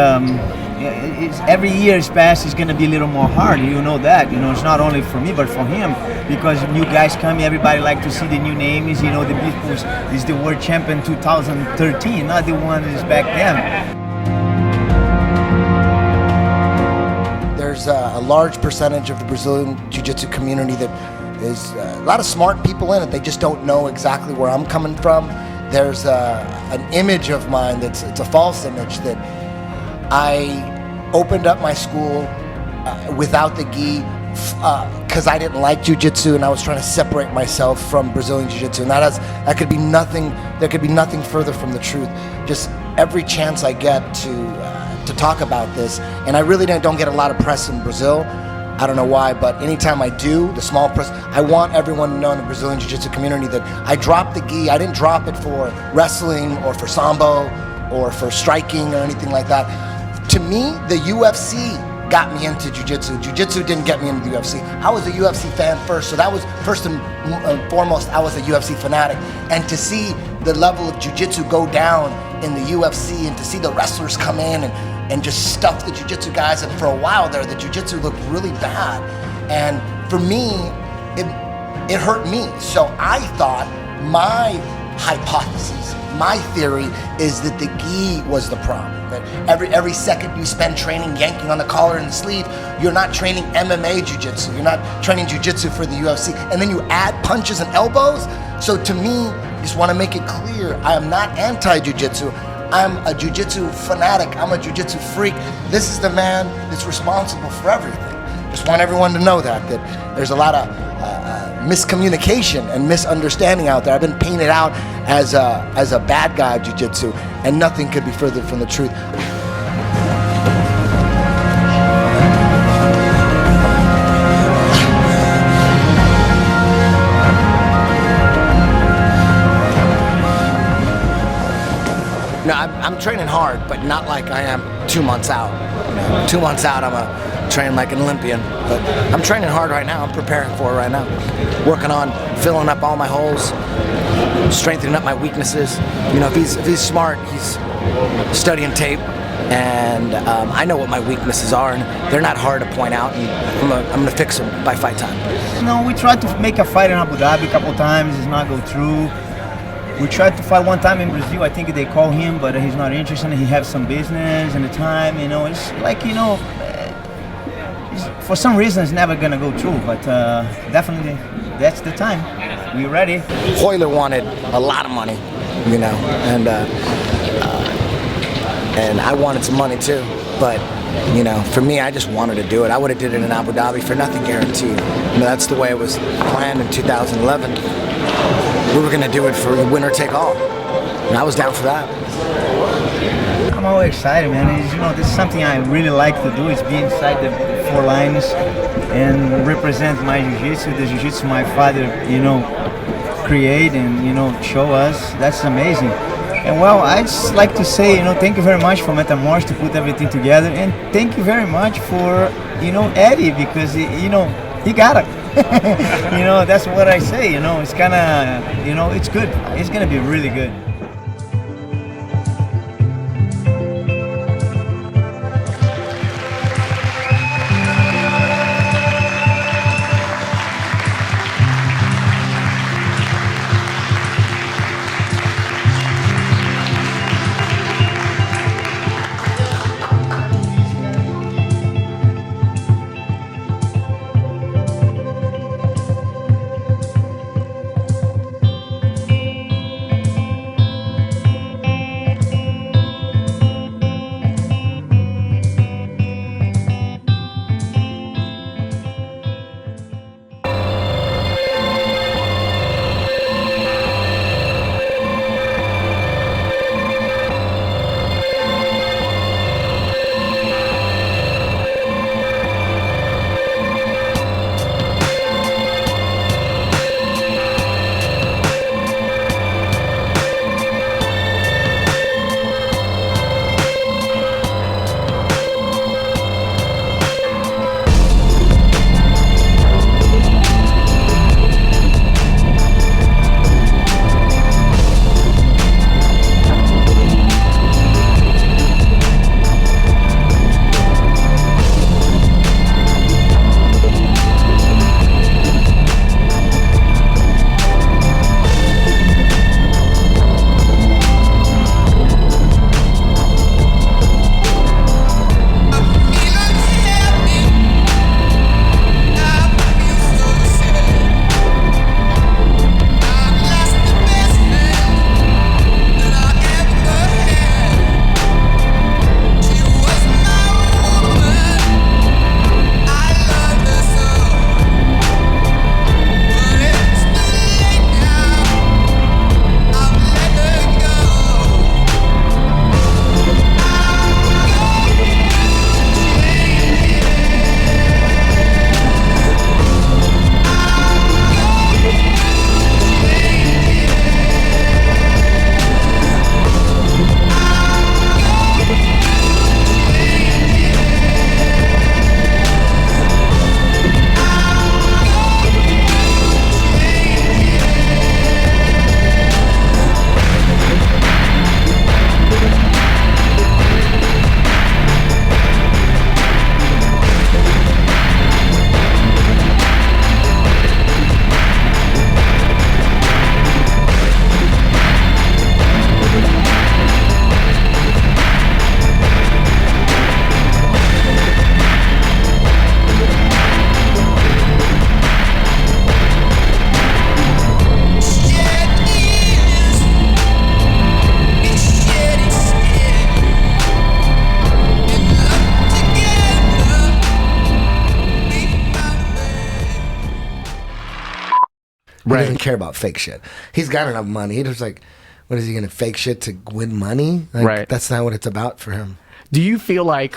every year is past, it's gonna be a little more hard. You know that. You know, it's not only for me but for him, because new guys coming. Everybody like to see the new names. You know, the people is the world champion 2013, not the one that is back then. There's a large percentage of the Brazilian jiu-jitsu community that is a lot of smart people in it. They just don't know exactly where I'm coming from. there's an image of mine it's a false image that I opened up my school without the gi because I didn't like jiu-jitsu and I was trying to separate myself from Brazilian jiu-jitsu, and that could be nothing. There could be nothing further from the truth. Just every chance I get to talk about this, and I really don't get a lot of press in Brazil. I don't know why, but anytime I do, the small press, I want everyone to know in the Brazilian Jiu-Jitsu community that I dropped the gi. I didn't drop it for wrestling or for sambo or for striking or anything like that. To me, the UFC got me into Jiu-Jitsu. Jiu-Jitsu didn't get me into the UFC. I was a UFC fan first, so that was first and foremost, I was a UFC fanatic. And to see the level of Jiu-Jitsu go down in the UFC and to see the wrestlers come in and just stuff the jiu-jitsu guys, and for a while there, the jiu-jitsu looked really bad. And for me, it hurt me. So I thought my hypothesis, my theory is that the gi was the problem. That every second you spend training yanking on the collar and the sleeve, you're not training MMA jiu-jitsu. You're not training jiu-jitsu for the UFC. And then you add punches and elbows. So to me, I just want to make it clear, I am not anti-jiu-jitsu. I'm a jiu-jitsu fanatic. I'm a jiu-jitsu freak. This is the man that's responsible for everything. Just want everyone to know that there's a lot of miscommunication and misunderstanding out there. I've been painted out as a bad guy of jiu-jitsu, and nothing could be further from the truth. No, I'm training hard, but not like I am 2 months out. 2 months out, I'm a train like an Olympian. But I'm training hard right now. I'm preparing for it right now. Working on filling up all my holes, strengthening up my weaknesses. You know, if he's smart, he's studying tape, and I know what my weaknesses are, and they're not hard to point out. And I'm gonna fix them by fight time. You know, we tried to make a fight in Abu Dhabi a couple times. It's not go through. We tried to fight one time in Brazil. I think they call him, but he's not interested. He has some business and the time, you know. It's like, you know, for some reason it's never gonna go through. But definitely, that's the time. We're ready. Hoyler wanted a lot of money, you know, and I wanted some money too. But you know, for me, I just wanted to do it. I would have did it in Abu Dhabi for nothing guaranteed. You know, that's the way it was planned in 2011. We were going to do it for winner take all, and I was down for that. I'm always excited, man. You know, this is something I really like to do, is be inside the four lines and represent my jiu-jitsu, the jiu-jitsu my father, you know, create and, you know, show us. That's amazing. And well, I just like to say, you know, thank you very much for Metamorph to put everything together, and thank you very much for, you know, Eddie, because, you know, he got it. You know, that's what I say, you know, it's kind of, you know, it's good. It's going to be really good. He Right. doesn't care about fake shit. He's got enough money. He just like, what is he gonna fake shit to win money? Like, Right. That's not what it's about for him. Do you feel like,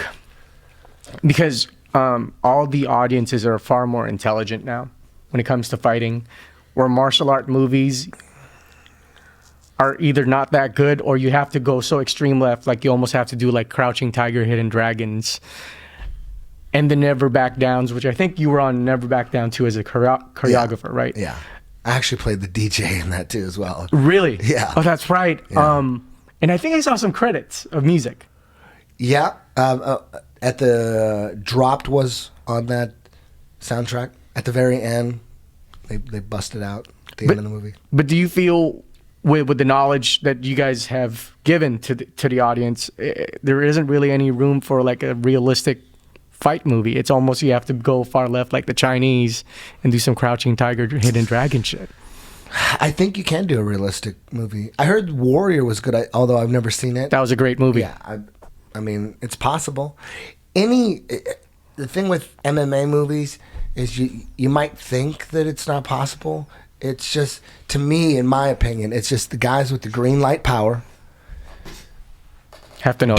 because all the audiences are far more intelligent now when it comes to fighting, where martial art movies are either not that good or you have to go so extreme left, like you almost have to do like Crouching Tiger, Hidden Dragons, and the Never Back Downs, which I think you were on Never Back Down too as a choreographer, right? Yeah. I actually played the DJ in that too as well. Really? Yeah. Oh, that's right. Yeah. And I think I saw some credits of music. Yeah. At the Dropped was on that soundtrack. At the very end, they busted out at the end of the movie. But do you feel, with the knowledge that you guys have given to the audience, there isn't really any room for like a realistic fight movie? It's almost you have to go far left like the Chinese and do some Crouching Tiger, Hidden Dragon shit. I think you can do a realistic movie. I heard Warrior was good, although I've never seen it. That was a great movie. Yeah, I mean, it's possible. The thing with MMA movies is you might think that it's not possible. It's just, to me, in my opinion, it's just the guys with the green light power have to know.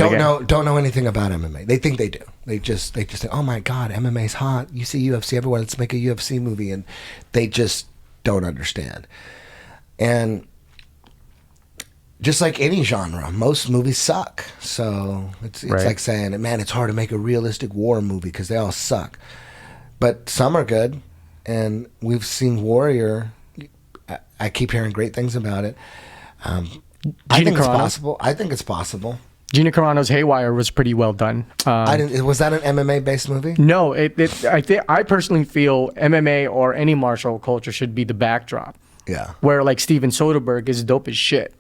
Don't know anything about MMA. They think they do. They just think, oh my God, MMA's hot. You see UFC everywhere. Let's make a UFC movie, and they just don't understand. And just like any genre, most movies suck. So it's Right. like saying, man, it's hard to make a realistic war movie because they all suck. But some are good, and we've seen Warrior. I keep hearing great things about it. I think it's possible. I think it's possible. Gina Carano's Haywire was pretty well done. Was that an MMA based movie? No, I personally feel MMA or any martial culture should be the backdrop. Yeah. Where like Steven Soderbergh is dope as shit,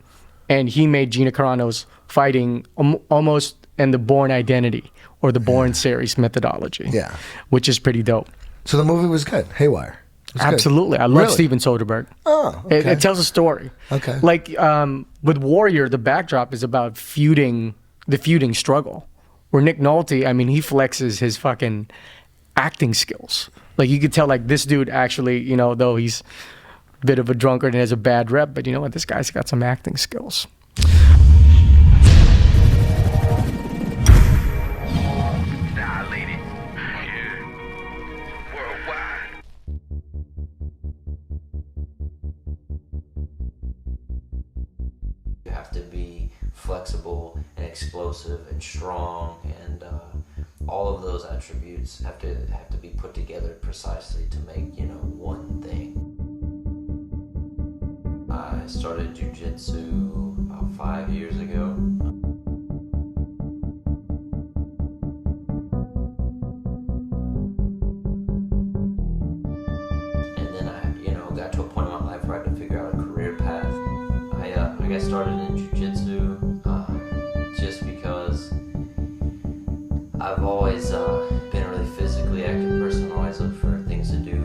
and he made Gina Carano's fighting almost in the Bourne identity or the Bourne series methodology. Yeah. Which is pretty dope. So the movie was good. Haywire. It was good. Absolutely, I love Really? Steven Soderbergh. Oh, okay. It tells a story. Okay. Like with Warrior, the backdrop is about the feuding struggle. Where Nick Nolte, I mean, he flexes his fucking acting skills. Like you could tell, like this dude actually, you know, though he's a bit of a drunkard and has a bad rep, but you know what, this guy's got some acting skills. You have to be flexible and explosive and strong, and all of those attributes have to be put together precisely to make, you know, one thing. I started jiu-jitsu about 5 years ago. And then I, you know, got to a point in my life where I had to figure out a career path. I got started in jiu-jitsu just because I've always been a really physically active person, always looked for things to do.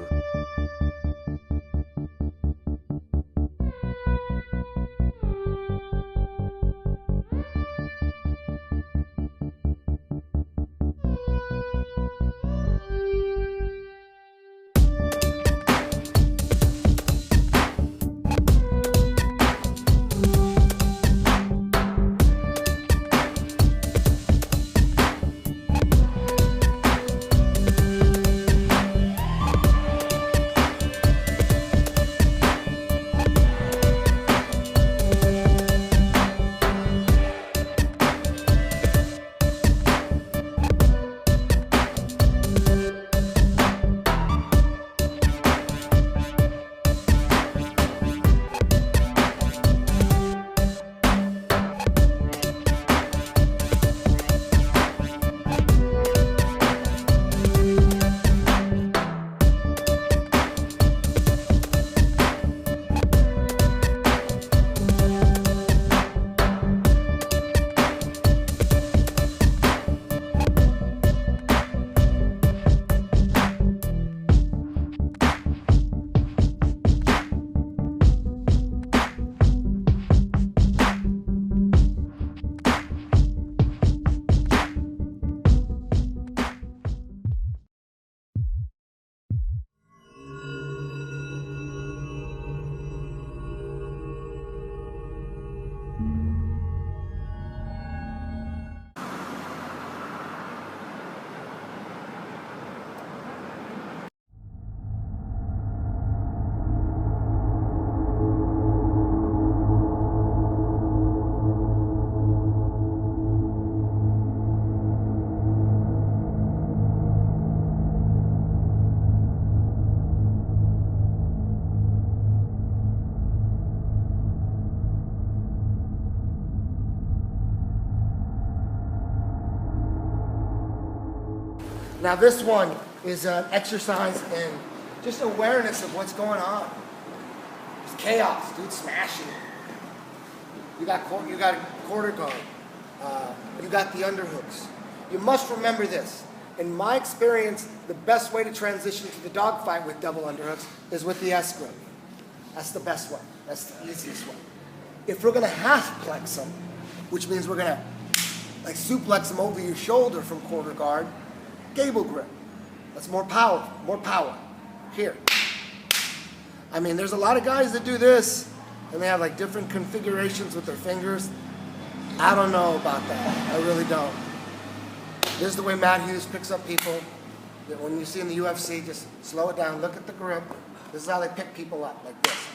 Now this one is an exercise in just awareness of what's going on. It's chaos, dude, smashing it. You got quarter guard. You got the underhooks. You must remember this. In my experience, the best way to transition to the dogfight with double underhooks is with the S grip. That's the best way. That's the easiest way. If we're gonna half plex them, which means we're gonna like suplex them over your shoulder from quarter guard, gable grip. That's more power, more power. Here. I mean, there's a lot of guys that do this and they have like different configurations with their fingers. I don't know about that. I really don't. This is the way Matt Hughes picks up people. That when you see in the UFC, just slow it down, look at the grip. This is how they pick people up, like this.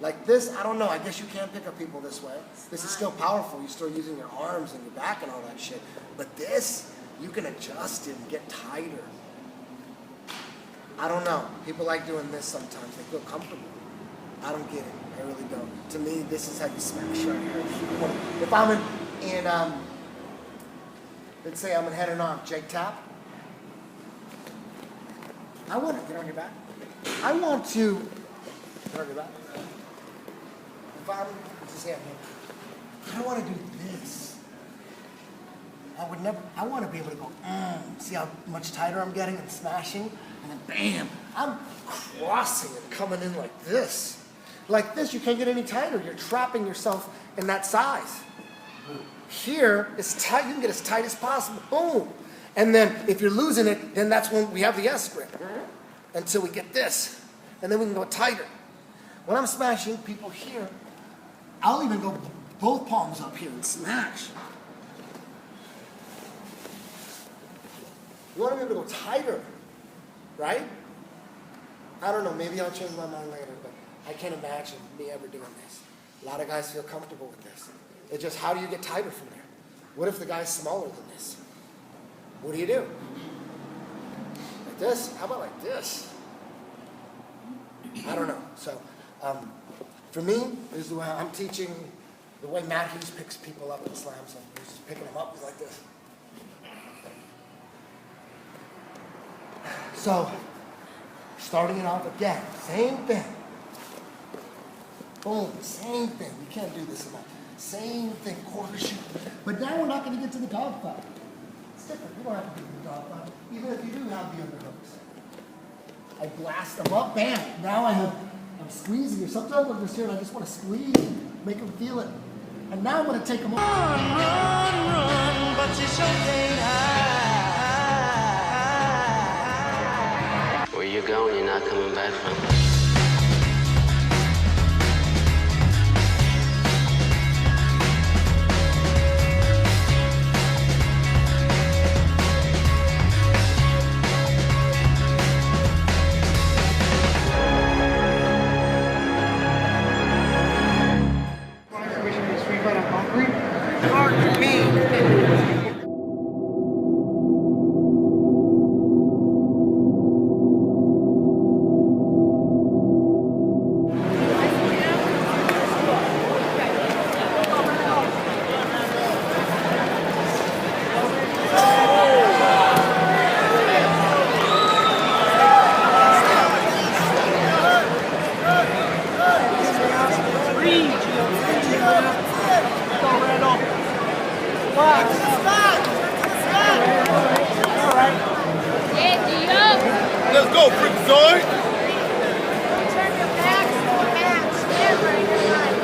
Like this, I don't know, I guess you can't pick up people this way. This is still powerful. You're still using your arms and your back and all that shit. But this, you can adjust it and get tighter. I don't know. People like doing this sometimes. They feel comfortable. I don't get it. I really don't. To me, this is how you smash right here. If I'm in let's say I'm in head and arm, Jake tap. I want to get on your back. I want to get on your back. If I'm, just here, I want to do this. I want to be able to go, see how much tighter I'm getting and smashing, and then bam, I'm crossing and coming in like this. Like this, you can't get any tighter. You're trapping yourself in that size. Here, it's tight. You can get as tight as possible. Boom. And then if you're losing it, then that's when we have the S grip. Until we get this. And then we can go tighter. When I'm smashing people here, I'll even go both palms up here and smash. You want to be able to go tighter, right? I don't know, maybe I'll change my mind later, but I can't imagine me ever doing this. A lot of guys feel comfortable with this. It's just, how do you get tighter from there? What if the guy's smaller than this? What do you do? Like this? How about like this? I don't know. So, for me, this is the way I'm teaching, the way Matt Hughes picks people up and slams them. He's just picking them up, he's like this. So, starting it off again, same thing. Boom, same thing. We can't do this enough. Same thing, quarter shoot. But now we're not going to get to the dog fight. It's different. We don't have to do the dog fight, even if you do have the underhooks. I blast them up, bam. Now I'm squeezing you. Sometimes I'm just here and I just want to squeeze, make them feel it. And now I'm going to take them off. Run, but you sure can't hide. Where you going, you're not coming back from. Let's go, Freakazoid! Turn your back to the mat. Stand where you're right.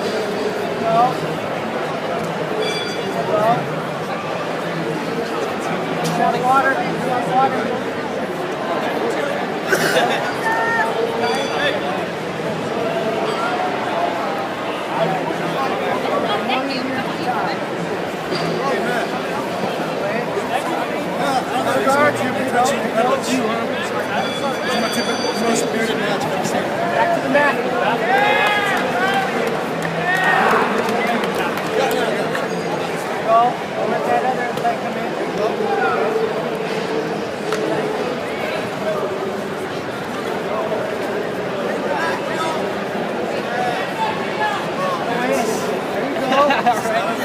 Water. Back to the mat. Go. Don't let that other leg come in.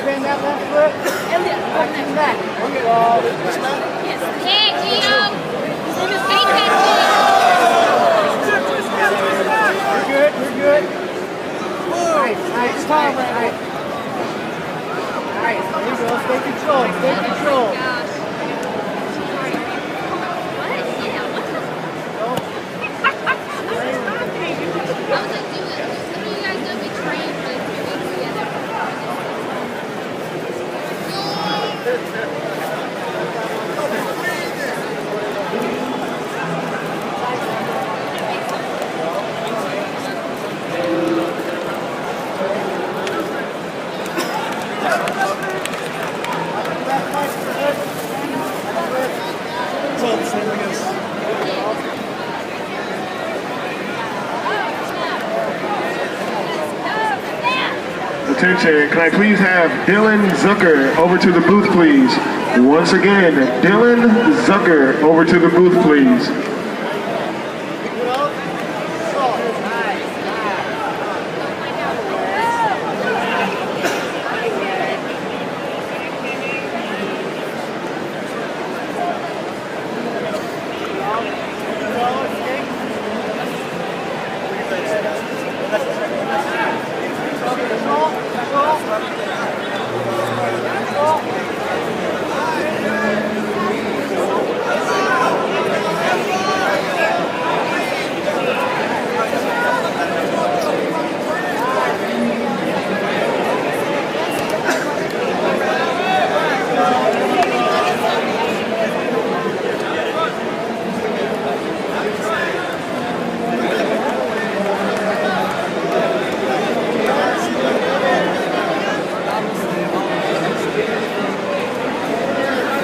Bend that left foot. Back to the mat. There you go. Yes. Hey, Gio. Nice. There you go. Stay controlled. Attention, can I please have Dylan Zucker over to the booth, please? Once again, Dylan Zucker over to the booth, please.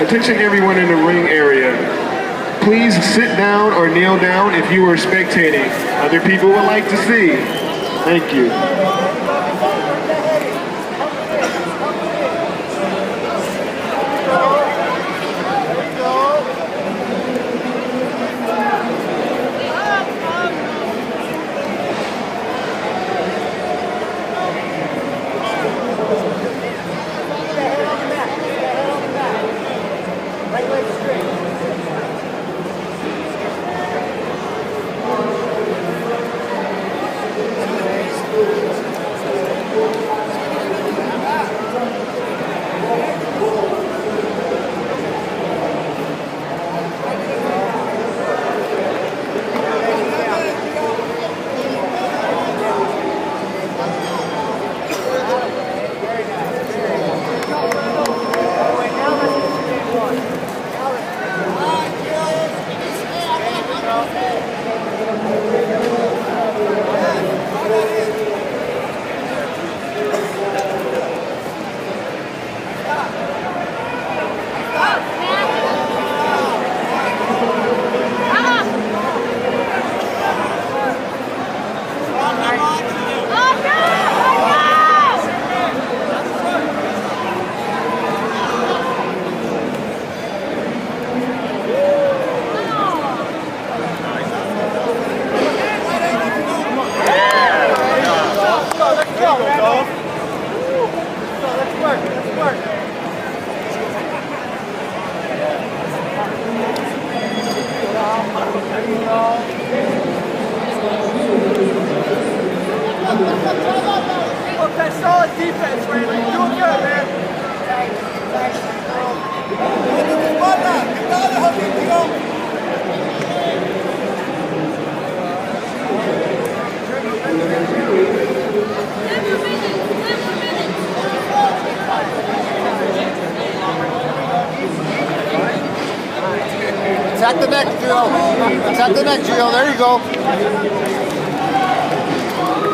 Attention everyone in the ring area. Please sit down or kneel down if you are spectating. Other people would like to see. Thank you. Okay, solid defense, Raymond. You're doing good, man. Attack the neck, Gio. Attack the neck, Gio. There you go.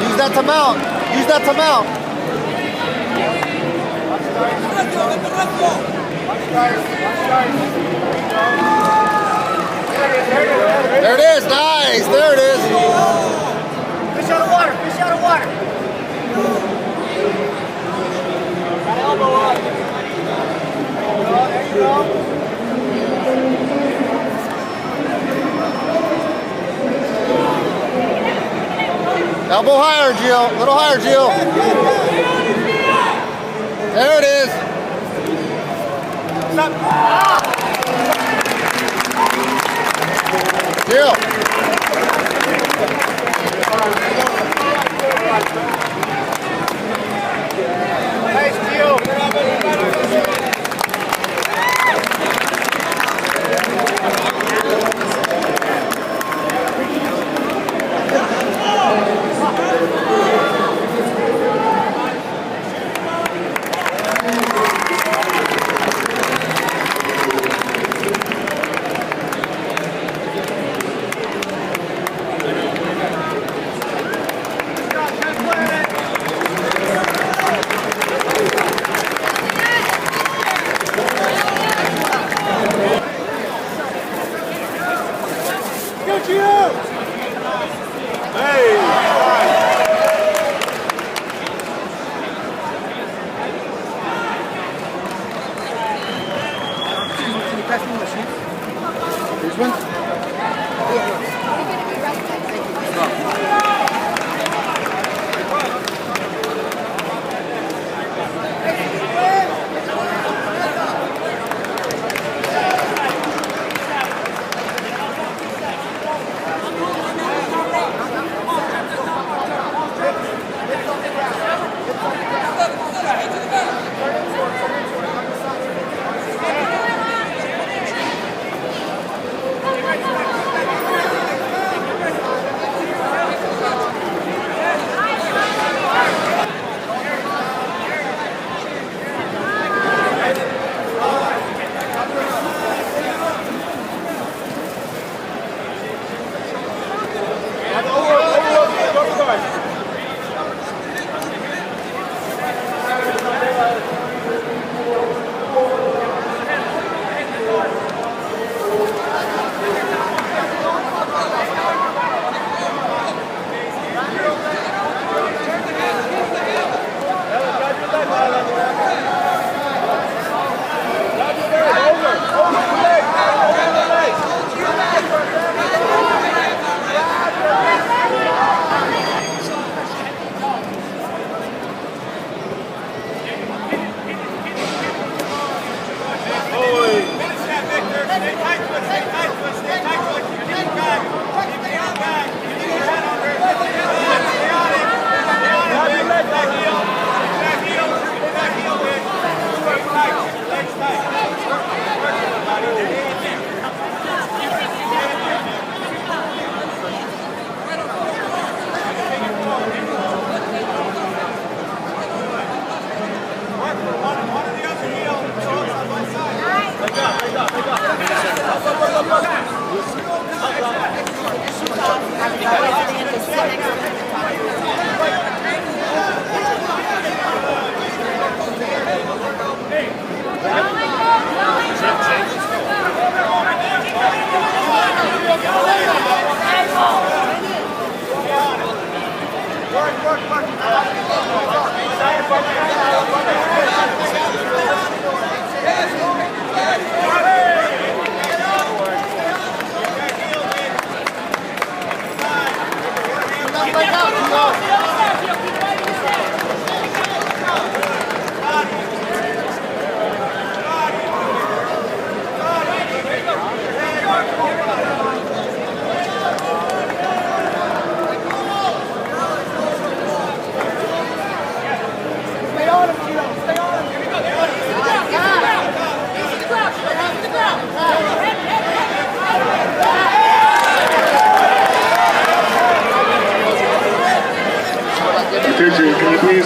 Use that to mount. Use that to mount. There it is. Nice. There it is. Fish out of water. Fish out of water. Got elbow up. There you go. Elbow higher, Gio. A little higher, Gio. There it is. Gio.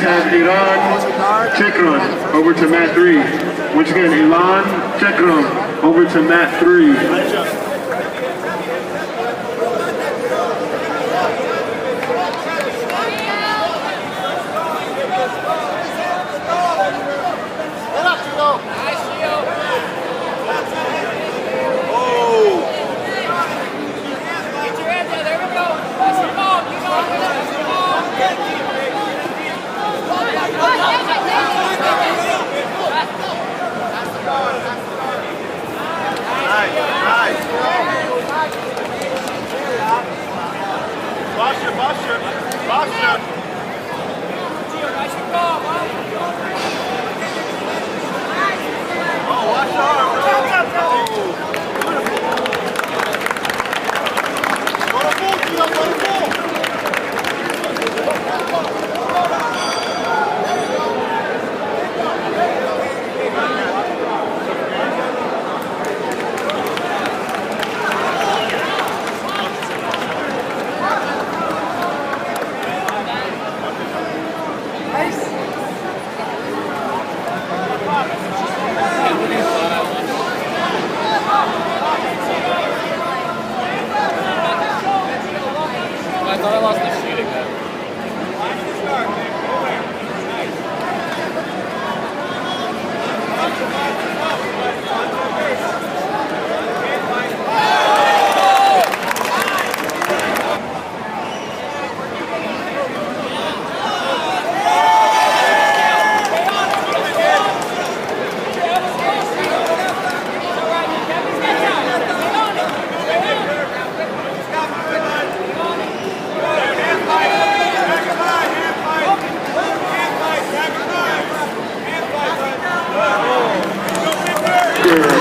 have Ilan Chekram over to mat 3. Once again, Ilan Chekram over to mat 3.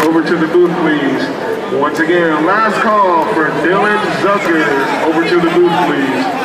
Over to the booth, please. Once again, last call for Dylan Zucker. Over to the booth, please.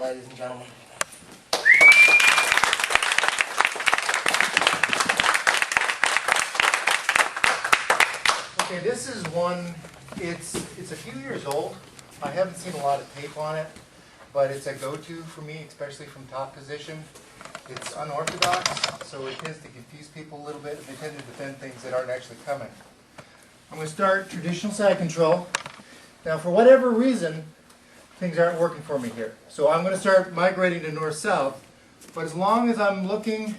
ladies and gentlemen. Okay, this is one, it's a few years old. I haven't seen a lot of tape on it, but it's a go-to for me, especially from top position. It's unorthodox, so it tends to confuse people a little bit, and they tend to defend things that aren't actually coming. I'm going to start traditional side control. Now, for whatever reason, things aren't working for me here. So I'm going to start migrating to north-south, but as long as I'm looking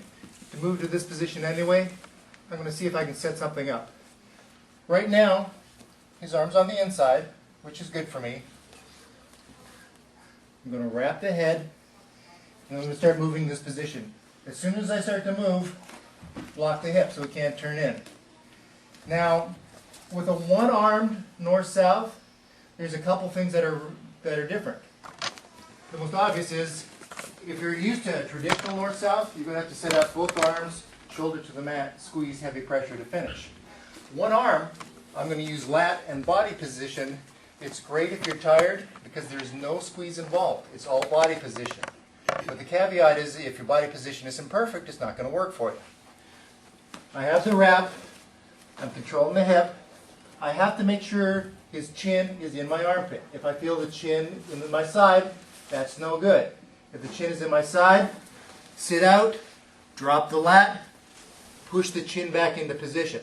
to move to this position anyway, I'm going to see if I can set something up. Right now, his arm's on the inside, which is good for me. I'm going to wrap the head, and I'm going to start moving this position. As soon as I start to move, block the hip so it can't turn in. Now, with a one-armed north-south, there's a couple things that are different. The most obvious is, if you're used to a traditional north-south, you're going to have to set up both arms shoulder to the mat, squeeze, heavy pressure to finish. One arm, I'm going to use lat and body position. It's great if you're tired because there's no squeeze involved. It's all body position. But the caveat is if your body position isn't perfect, it's not going to work for you. I have the wrap. I'm controlling the hip. I have to make sure his chin is in my armpit. If I feel the chin in my side, that's no good. If the chin is in my side, sit out, drop the lat, push the chin back into position.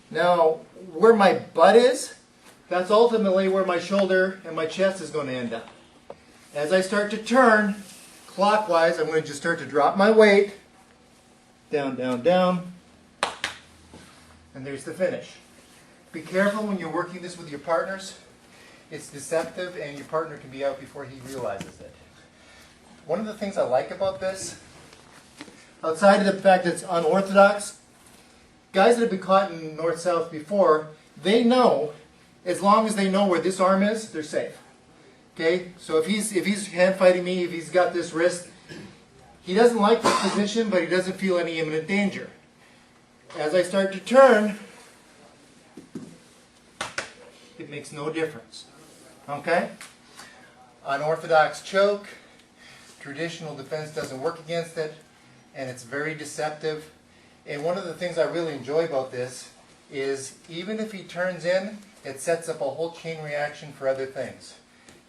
Now, where my butt is, that's ultimately where my shoulder and my chest is going to end up. As I start to turn clockwise, I'm going to just start to drop my weight, down, down, down, and there's the finish. Be careful when you're working this with your partners. It's deceptive and your partner can be out before he realizes it. One of the things I like about this, outside of the fact that it's unorthodox, guys that have been caught in north-south before, they know, as long as they know where this arm is, they're safe. Okay, so if he's hand fighting me, if he's got this wrist, he doesn't like this position, but he doesn't feel any imminent danger. As I start to turn, it makes no difference. Okay? Unorthodox choke, traditional defense doesn't work against it, and it's very deceptive. And one of the things I really enjoy about this is even if he turns in, it sets up a whole chain reaction for other things.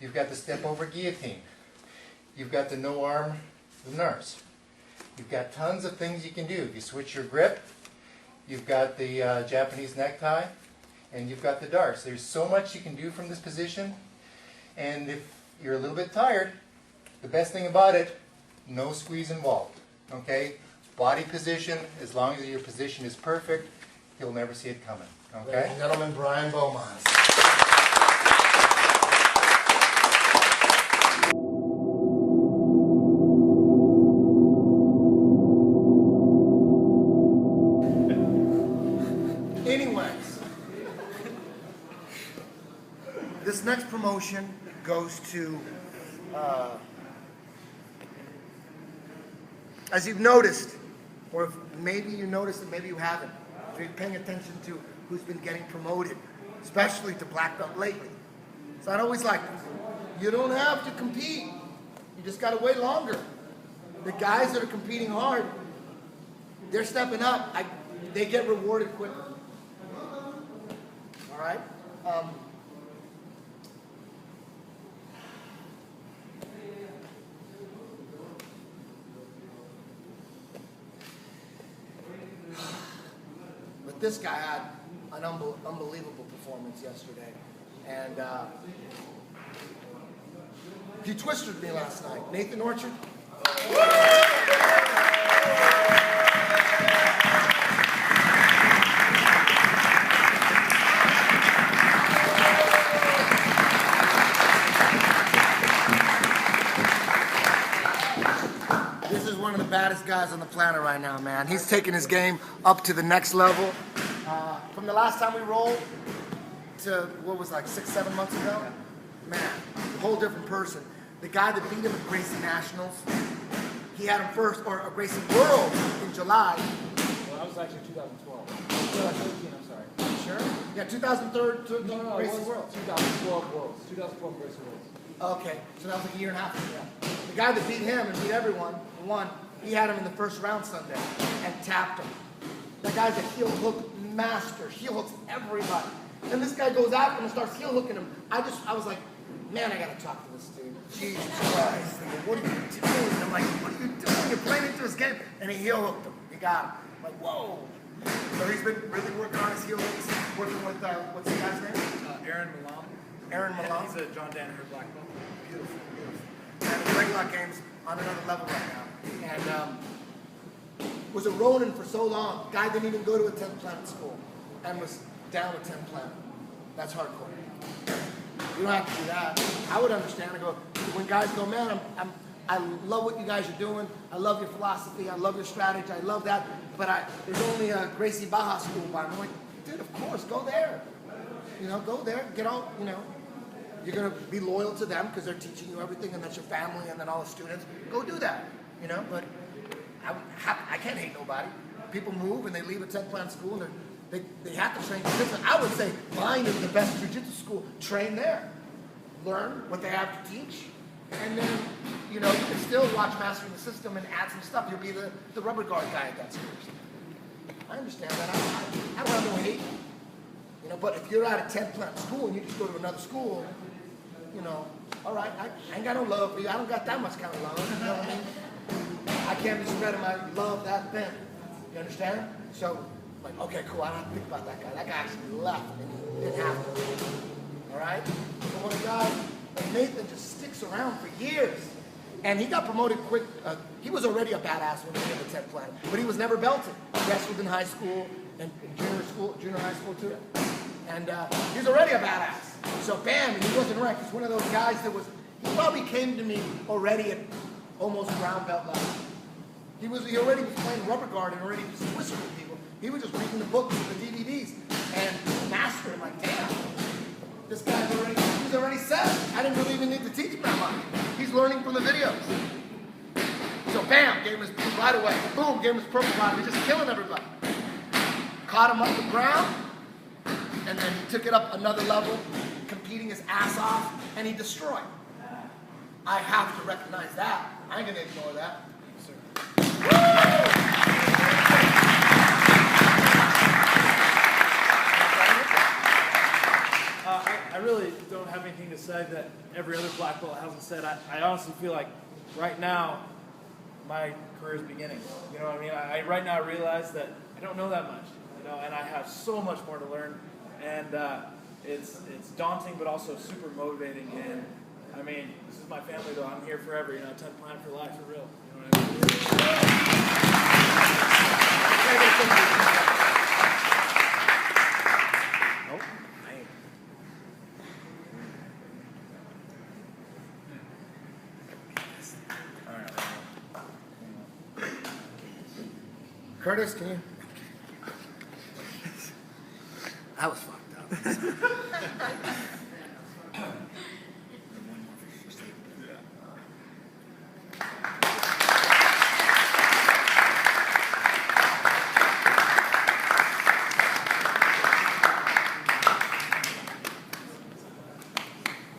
You've got the step over guillotine. You've got the no arm nurse. You've got tons of things you can do. If you switch your grip, you've got the Japanese necktie, and you've got the darts. There's so much you can do from this position, and if you're a little bit tired, the best thing about it, no squeeze involved. Okay? Body position, as long as your position is perfect, you'll never see it coming. Okay? Ladies and gentlemen, Brian Beaumont. Anyways, this next promotion goes to, as you've noticed, or if maybe you noticed it, maybe you haven't, if you're paying attention to who's been getting promoted, especially to black belt lately. It's not always like this. You don't have to compete. You just got to wait longer. The guys that are competing hard, they're stepping up. They get rewarded quicker. All right? But this guy had an unbelievable performance yesterday. And he twisted me last night. Nathan Orchard. This is one of the baddest guys on the planet right now, man. He's taking his game up to the next level. From the last time we rolled to what was like 6-7 months ago, man, a whole different person. The guy that beat him at Gracie Nationals, he had him first, or Gracie World in July. Well, that was actually 2012. 2013, I'm sorry. Sure? Yeah, 2003 No, Gracie it was World. 2012 Worlds. 2012 Gracie Worlds. Okay, so that was like a year and a half ago. The guy that beat him and beat everyone, won, he had him in the first round Sunday and tapped him. That guy's a heel hook master. Heel hooks everybody. And this guy goes after him and starts heel hooking him. I was like, man, I gotta talk to this dude. Jesus Christ. What are you doing? And I'm like, what are you doing? You're playing into his game. And he heel hooked him. He got him. I'm like, whoa. So he's been really working on his heel hooks, working with, what's the guy's name? Aaron Milan. Aaron Milan. He's a John Danaher black belt. Beautiful, beautiful. And the regular game's on another level right now. And was a Ronin for so long. Guy didn't even go to a 10th Planet school and was down with 10th Planet. That's hardcore. You don't have to do that. I would understand. I go, when guys go, man, I love what you guys are doing. I love your philosophy. I love your strategy. I love that. But there's only a Gracie Baja school by me. I'm like, dude, of course, go there. You know, go there. Get all, you know. You're going to be loyal to them because they're teaching you everything, and that's your family and then all the students. Go do that, you know. But I can't hate nobody. people move and they leave a 10th plan school and they have to train jiu-jitsu. I would say mine is the best jiu-jitsu school. Train there. Learn what they have to teach. And then, you know, you can still watch Mastering the System and add some stuff. You'll be the rubber guard guy at that school. I understand that. I don't have no hate. You know, but if you're at a 10th plan school and you just go to another school, you know, all right, I ain't got no love for you. I don't got that much kind of love. You know what I mean? I can't be spreading my love that thin. You understand? So, like, okay, cool. I don't have to think about that guy. That guy actually left and he didn't have to. All right? But when a guy like Nathan just sticks around for years, and he got promoted quick. He was already a badass when he was in the 10th plan, but he was never belted. He wrestled in high school and junior high school too. And he was already a badass. So bam, and he wasn't ranked. He's one of those guys that was, he probably came to me already at almost brown belt level. He already was playing rubber guard and already was whistling with people. He was just reading the books and the DVDs and mastering. I'm like, damn, this guy's he's already set. I didn't really even need to teach him that much. He's learning from the videos. So bam, gave him his blue right away. Boom, gave him his purple right away. Just killing everybody. Caught him up the ground, and then he took it up another level, competing his ass off, and he destroyed. I have to recognize that. I ain't gonna ignore that. I really don't have anything to say that every other black belt hasn't said. I honestly feel like right now my career is beginning. You know what I mean? I right now realize that I don't know that much, you know, and I have so much more to learn. And it's daunting, but also super motivating. And I mean, this is my family, though. I'm here forever. You know, 10th plan for life, for real. You know what I mean? Nope. I ain't. All right. Curtis, can you? That was fucked up.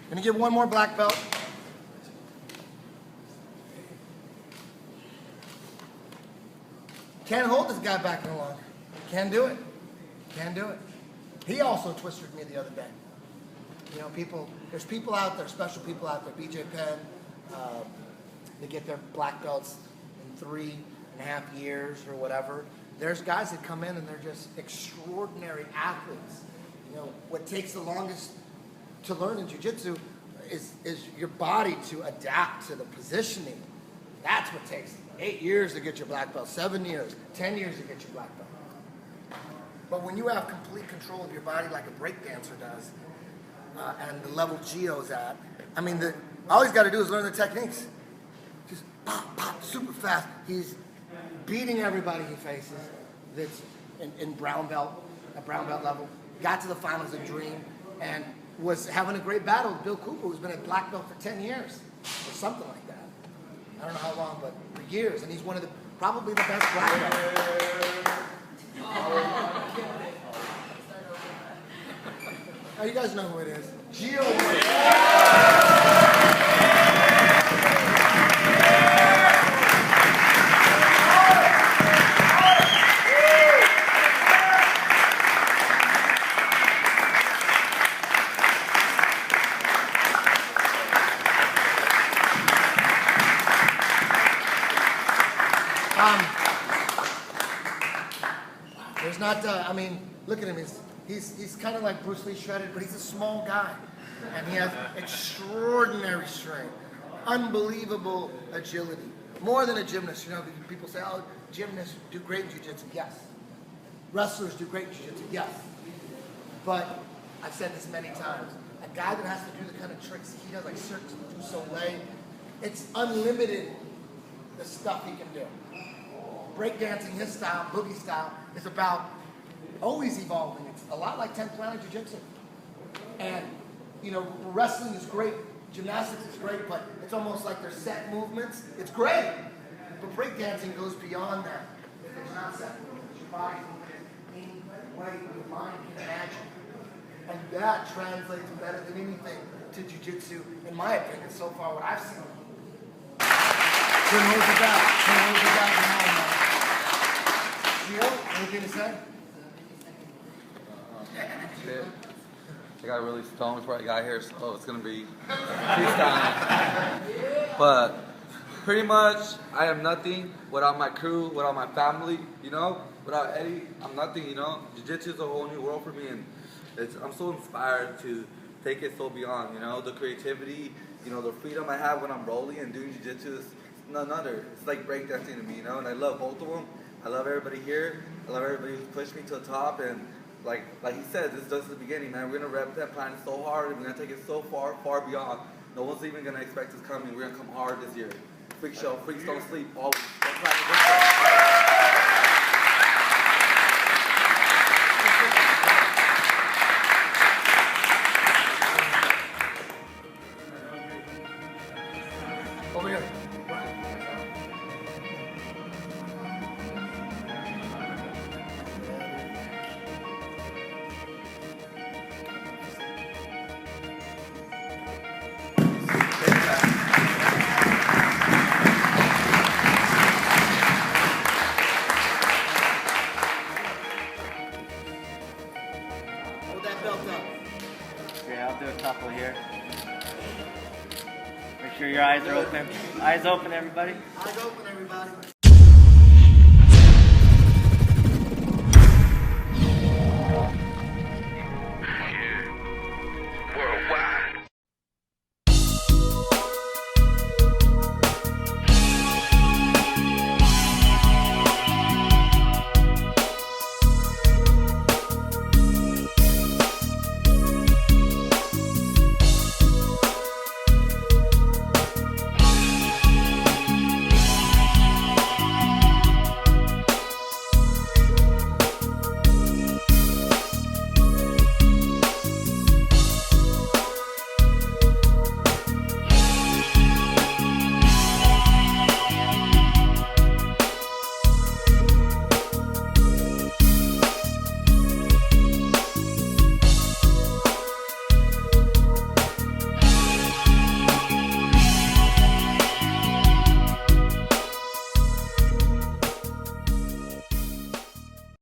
Gonna give one more black belt. Can't hold this guy back any longer. Can't do it. Can't do it. He also twisted me the other day. You know, there's people out there, special people out there, BJ Penn, they get their black belts in 3.5 years or whatever. There's guys that come in and they're just extraordinary athletes. You know, what takes the longest to learn in jiu-jitsu is your body to adapt to the positioning. That's what takes 8 years to get your black belt, 7 years, 10 years to get your black belt. But when you have complete control of your body like a breakdancer does, and the level Gio's at, I mean, all he's got to do is learn the techniques. Just pop, pop, super fast. He's beating everybody he faces that's in brown belt, at brown belt level. Got to the finals of Dream, and was having a great battle with Bill Cooper, who's been at black belt for 10 years, or something like that. I don't know how long, but for years, and he's one of probably the best black belts. Oh, you guys know who it is. Gio. There's not, I mean, look at him. He's kind of like Bruce Lee shredded, but he's a small guy. And he has extraordinary strength, unbelievable agility. More than a gymnast, you know, people say, oh, gymnasts do great in jiu-jitsu. Yes. Wrestlers do great in jiu-jitsu. Yes. But I've said this many times, a guy that has to do the kind of tricks he does, like Cirque du Soleil, it's unlimited the stuff he can do. Breakdancing, his style, boogie style, is about always evolving. It's a lot like 10th planet jiu-jitsu. And, you know, wrestling is great, gymnastics is great, but it's almost like they're set movements. It's great, but breakdancing goes beyond that. If it's not set movements. body moving in any way your mind can imagine. And that translates better than anything to jiu-jitsu, in my opinion, so far, what I've seen. Turn over back. Gio, anything to say? Shit. I got really stoned before I got here, so it's gonna be freestyle. But pretty much, I am nothing without my crew, without my family, you know? Without Eddie, I'm nothing, you know? Jiu-jitsu is a whole new world for me, and I'm so inspired to take it so beyond, you know? The creativity, you know, the freedom I have when I'm rolling and doing jiu-jitsu is none other. It's like breakdancing to me, you know? And I love both of them. I love everybody here. I love everybody who's pushed me to the top, and like he said, this is just the beginning, man. We're gonna rep that plan so hard, and we're gonna take it so far, far beyond. No one's even gonna expect us coming. We're gonna come hard this year. Freak show, freaks don't sleep, always. Don't Over here. Hold that belt up. Yeah, I'll do a couple here. Make sure your eyes are open. Eyes open, everybody. Eyes open, everybody.